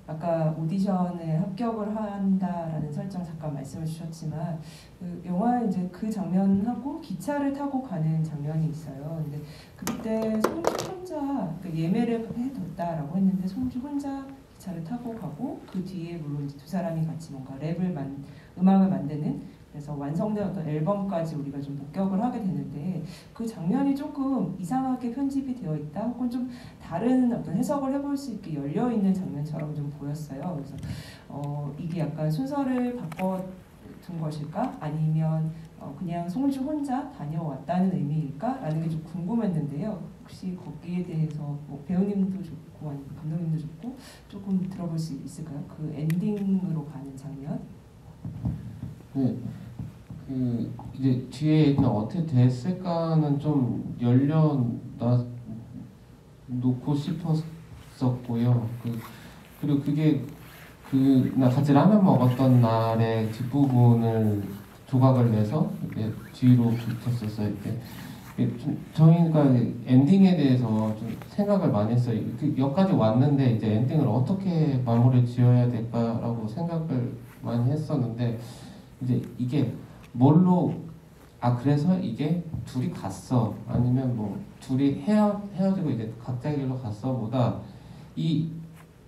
아까 오디션에 합격을 한다라는 설정 잠깐 말씀을 주셨지만 그 영화에 이제 그 장면하고 기차를 타고 가는 장면이 있어요. 근데 그때 송주 혼자 예매를 해뒀다라고 했는데 송주 혼자 기차를 타고 가고 그 뒤에 물론 이제 두 사람이 같이 뭔가 음악을 만드는 그래서 완성된 어떤 앨범까지 우리가 좀 목격을 하게 되는데 그 장면이 조금 이상하게 편집이 되어 있다 혹은 좀 다른 어떤 해석을 해볼 수 있게 열려 있는 장면처럼 좀 보였어요. 그래서 이게 약간 순서를 바꿔둔 것일까? 아니면 그냥 송주 혼자 다녀왔다는 의미일까?라는 게 좀 궁금했는데요. 혹시 거기에 대해서 뭐 배우님도 좋고 아니면 감독님도 좋고 조금 들어볼 수 있을까요? 그 엔딩으로 가는 장면? 네, 그 이제 뒤에 그냥 어떻게 됐을까는 좀 놓고 싶었었고요. 그리고 그게 나 같이 라면 먹었던 날의 뒷부분을 조각을 내서 이제 뒤로 붙였었어요. 저희가 엔딩에 대해서 좀 생각을 많이 했어요. 그 여기까지 왔는데 이제 엔딩을 어떻게 마무리 지어야 될까라고 생각을 많이 했었는데 이제 이게 뭘로 그래서 이게 둘이 갔어 아니면 뭐 둘이 헤어지고 이제 각자 길로 갔어 보다 이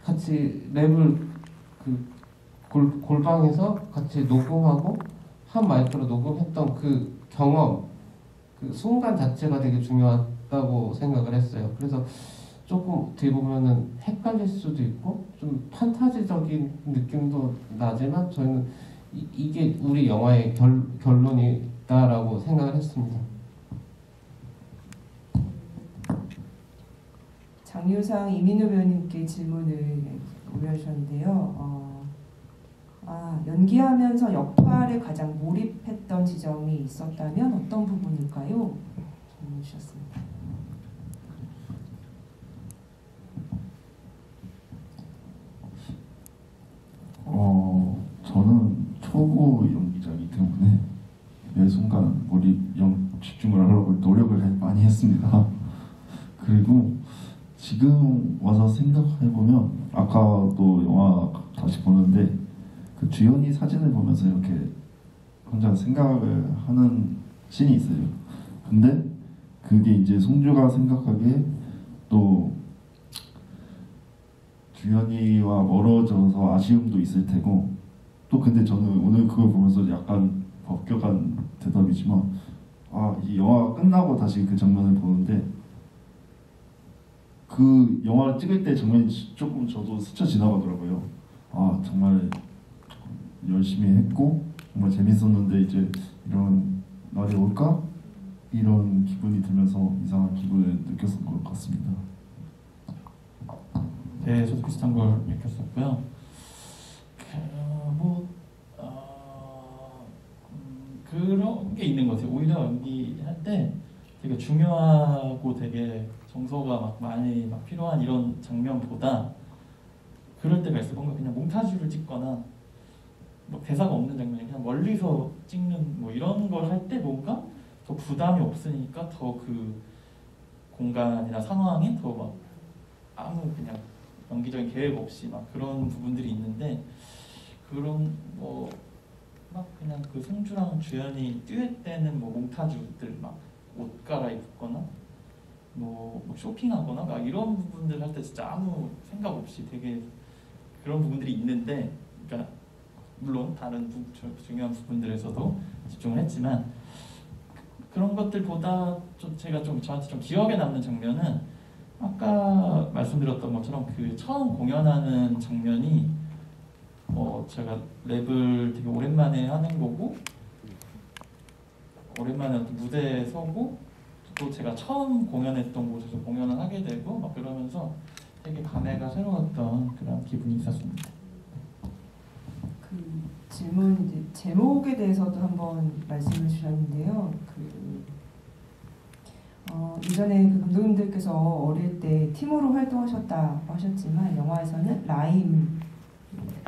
같이 랩을 골방에서 같이 녹음하고 한 마이크로 녹음했던 그 경험 그 순간 자체가 되게 중요하다고 생각을 했어요. 그래서 조금 어떻게 보면은 헷갈릴 수도 있고 좀 판타지적인 느낌도 나지만 저희는 이게 우리 영화의 결론이다라고 생각을 했습니다. 장유상 이민우 배우님께 질문을 올려주셨는데요. 연기하면서 역할에 가장 몰입했던 지점이 있었다면 어떤 부분일까요? 질문 주셨습니다. 저는 초보 연기자이기 때문에 매 순간 집중을 하려고 노력을 많이 했습니다. 그리고 지금 와서 생각해보면 아까도 영화 다시 보는데 그 주연이 사진을 보면서 이렇게 혼자 생각을 하는 씬이 있어요. 근데 그게 이제 송주가 생각하기에 또 주연이와 멀어져서 아쉬움도 있을 테고 또 근데 저는 오늘 그걸 보면서 약간 법격한 대답이지만 이 영화가 끝나고 다시 그 장면을 보는데 그 영화를 찍을 때 장면이 조금 저도 스쳐 지나가더라고요. 정말 열심히 했고 정말 재밌었는데 이제 이런 날이 올까? 이런 기분이 들면서 이상한 기분을 느꼈을 것 같습니다. 네, 저도 비슷한 걸 느꼈었고요. 그런 게 있는 것 같아요. 오히려 연기할 때 되게 중요하고 되게 정서가 막 많이 필요한 이런 장면보다 그럴 때가 있어요. 뭔가 그냥 몽타주를 찍거나 뭐 대사가 없는 장면이 그냥 멀리서 찍는 뭐 이런 걸 할 때 뭔가 더 부담이 없으니까 더 그 공간이나 상황에 더 막 아무 그냥 연기적인 계획 없이 막 그런 부분들이 있는데 그런 뭐 막 그냥 그 송주랑 주연이 듀엣 때는 뭐 몽타주들 막 옷 갈아입거나 뭐 쇼핑하거나 막 이런 부분들 할 때 진짜 아무 생각 없이 되게 그런 부분들이 있는데 그러니까 물론 다른 중요한 부분들에서도 집중을 했지만 그런 것들보다 제가 저한테 좀 기억에 남는 장면은 아까 말씀드렸던 것처럼 그 처음 공연하는 장면이 제가 랩을 되게 오랜만에 하는 거고 오랜만에 어떤 무대에 서고 또 제가 처음 공연했던 곳에서 공연을 하게 되고 막 그러면서 되게 감회가 새로웠던 그런 기분이 있었습니다. 그 질문 이제 제목에 대해서도 한번 말씀을 주셨는데요. 이전에 그 감독님들께서 어릴 때 팀으로 활동하셨다고 하셨지만 영화에서는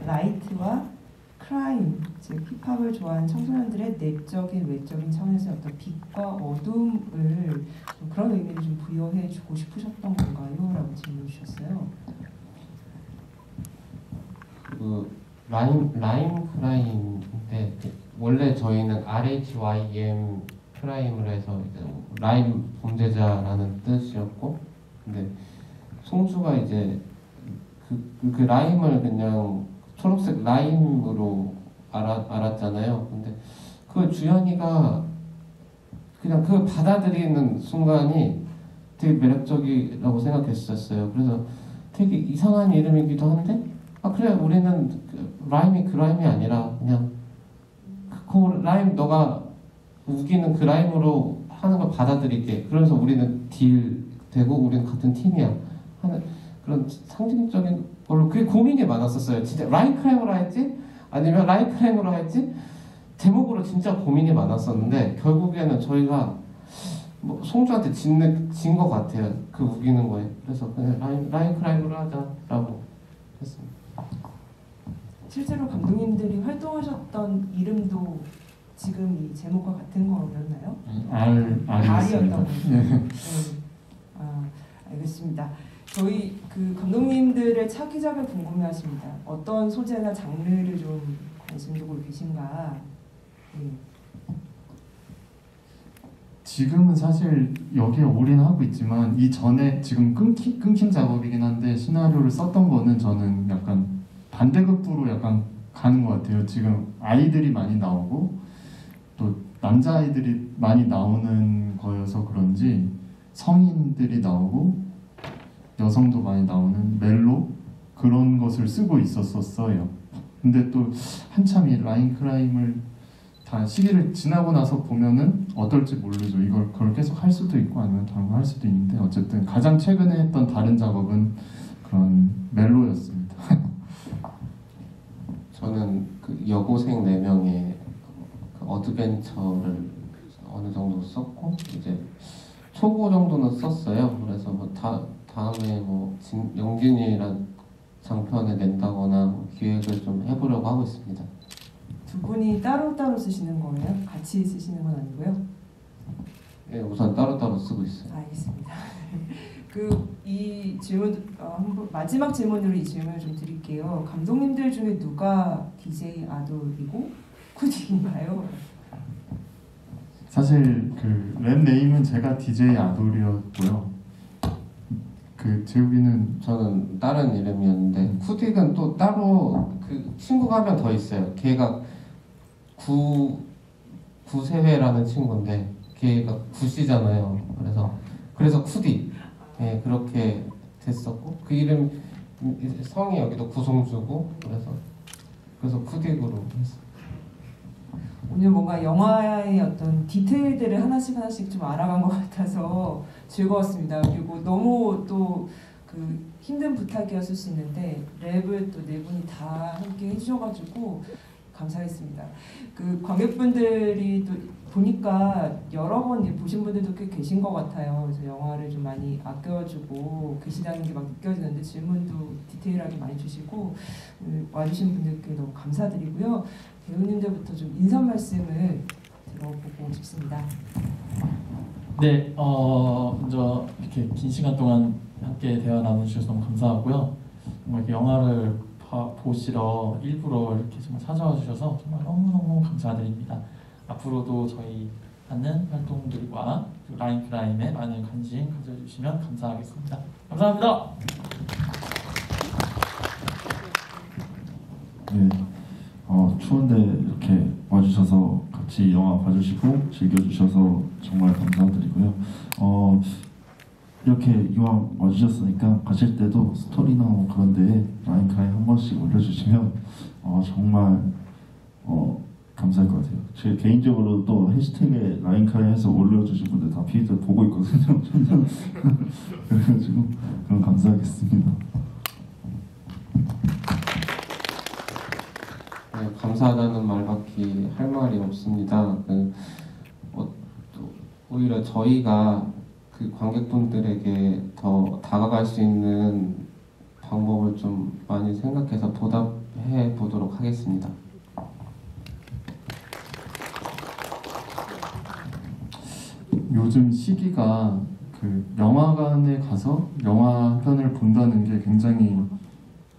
라이트와 크라임, 즉 힙합을 좋아하는 청소년들의 내적인 외적인 차원에서의 어떤 빛과 어둠을 좀 그런 의미를 좀 부여해 주고 싶으셨던 건가요? 라고 질문 주셨어요. 그 라임 크라임인데 원래 저희는 RHYM 크라임을 해서 이제 라임 범죄자라는 뜻이었고, 근데 송주가 이제 그 라임을 그냥 초록색 라임으로 알았잖아요. 근데 그 주연이가 그냥 그 받아들이는 순간이 되게 매력적이라고 생각했었어요. 그래서 되게 이상한 이름이기도 한데, 그래 우리는 라임이 그 라임이 아니라 그냥 그 라임 너가 우기는 그 라임으로 하는 걸 받아들일게. 그래서 우리는 딜 되고 우리는 같은 팀이야 하는 그런 상징적인 걸로 그게 고민이 많았었어요. 진짜 라임 크라임으로 할지 아니면 라임 크라임으로 할지 제목으로 진짜 고민이 많았었는데 결국에는 저희가 뭐 송주한테 진 것 같아요. 그 우기는 거에. 그래서 그냥 라임 크라임으로 하자라고 했습니다. 실제로 감독님들이 활동하셨던 이름도 지금 이 제목과 같은 거였나요? R이었습니다. R이었다고. 네. 알겠습니다. 저희 그 감독님들의 차기작을 궁금해하십니다. 어떤 소재나 장르를 좀 관심 두고 계신가? 네. 지금은 사실 여기에 올인하고 있지만 이전에 지금 끊긴 작업이긴 한데 시나리오를 썼던 거는 저는 약간 반대급부로 약간 가는 것 같아요. 지금 아이들이 많이 나오고 또 남자아이들이 많이 나오는 거여서 그런지 성인들이 나오고 여성도 많이 나오는 멜로 그런 것을 쓰고 있었어요. 근데 또 한참 이 라인 크라임을 다 시기를 지나고 나서 보면은 어떨지 모르죠. 그걸 계속 할 수도 있고 아니면 다른 거 할 수도 있는데 어쨌든 가장 최근에 했던 다른 작업은 그런 멜로였습니다. 저는 그 여고생 4명의 그 어드벤처를 어느 정도 썼고 이제 초고 정도는 썼어요. 그래서 뭐 다음에 뭐 영진이란 장편을 낸다거나 기획을 좀 해보려고 하고 있습니다. 두 분이 따로따로 쓰시는 거예요? 같이 쓰시는 건 아니고요? 네, 우선 따로따로 쓰고 있어요. 알겠습니다. 이 질문 마지막 질문으로 이 질문을 좀 드릴게요. 감독님들 중에 누가 DJ 아돌이고 쿠딕인가요? 사실 그 랩 네임은 제가 DJ 아돌이었고요. 그 재욱이는 저는 다른 이름이었는데 쿠딕은 또 따로 그 친구가 한 명 더 있어요. 걔가 구세회라는 친구인데 걔가 구씨잖아요. 그래서 쿠딕. 네, 그렇게 됐었고 그 이름 성이 여기도 구송주고 그래서 쿠딕으로 했어요. 오늘 뭔가 영화의 어떤 디테일들을 하나씩 좀 알아간 것 같아서 즐거웠습니다. 그리고 너무 또 그 힘든 부탁이었을 수 있는데 랩을 또 네 분이 다 함께 해주셔가지고 감사했습니다. 그 관객분들이 또 보니까 여러 번 보신 분들도 꽤 계신 것 같아요. 그래서 영화를 좀 많이 아껴주고 계시다는 게 막 느껴지는데 질문도 디테일하게 많이 주시고 와주신 분들께 너무 감사드리고요. 배우님들부터 좀 인사 말씀을 들어보고 싶습니다. 네, 먼저 이렇게 긴 시간 동안 함께 대화 나눠주셔서 너무 감사하고요. 정말 이렇게 영화를 보시러 일부러 이렇게 정말 찾아와 주셔서 정말 너무너무 감사드립니다. 앞으로도 저희 하는 활동들과 라인 크라임에 많은 관심 가져주시면 감사하겠습니다. 감사합니다. 네, 추운데 이렇게 와주셔서 같이 같이 영화 봐주시고 즐겨주셔서 정말 감사드리고요. 이렇게 이왕 와주셨으니까 가실 때도 스토리나 뭐 그런 데에 라인크라임 한 번씩 올려주시면 정말 감사할 것 같아요. 제 개인적으로 또 해시태그에 라인크라임 해서 올려주신 분들 다 피드 보고 있거든요. 그래가지고 그럼 감사하겠습니다. 네, 감사하다는 말밖에 할 말이 없습니다. 오히려 저희가 그 관객분들에게 더 다가갈 수 있는 방법을 좀 많이 생각해서 보답해 보도록 하겠습니다. 요즘 시기가 그 영화관에 가서 영화 한 편을 본다는 게 굉장히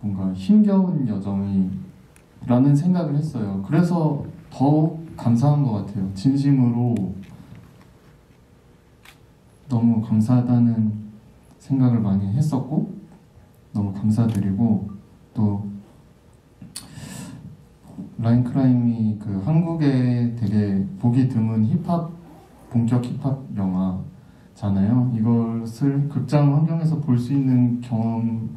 뭔가 힘겨운 여정이라는 생각을 했어요. 그래서 더욱 감사한 것 같아요. 진심으로 너무 감사하다는 생각을 많이 했었고 너무 감사드리고 또 라인크라임이 그 한국에 되게 보기 드문 힙합 본격 힙합 영화잖아요. 이것을 극장 환경에서 볼 수 있는 경험이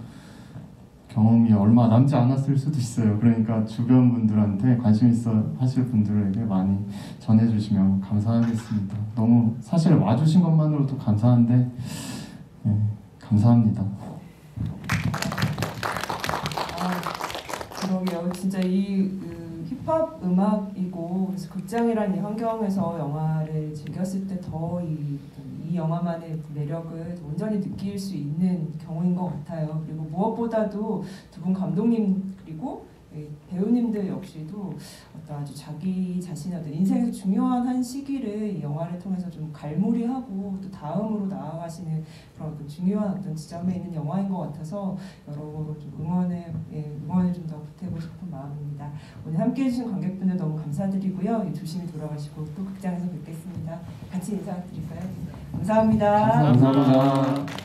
얼마 남지 않았을 수도 있어요. 그러니까 주변 분들한테 관심 있어 하실 분들에게 많이 전해주시면 감사하겠습니다. 너무 사실 와주신 것만으로도 감사한데 감사합니다. 그러게요. 진짜 이 힙합 음악이고 그래서 극장이라는 이 환경에서 영화를 즐겼을 때 더 이 영화만의 매력을 온전히 느낄 수 있는 경우인 것 같아요. 그리고 무엇보다도 두 분 감독님 그리고 배우님들 역시도 어떤 아주 자기 자신의 어떤 인생에서 중요한 한 시기를 이 영화를 통해서 좀 갈무리하고 또 다음으로 나아가시는 그런 어떤 중요한 어떤 지점에 있는 영화인 것 같아서 여러모로 좀 응원을 좀 더 보태고 싶은 마음입니다. 오늘 함께해 주신 관객분들 너무 감사드리고요. 조심히 돌아가시고 또 극장에서 뵙겠습니다. 같이 인사드릴까요? 감사합니다. 감사합니다.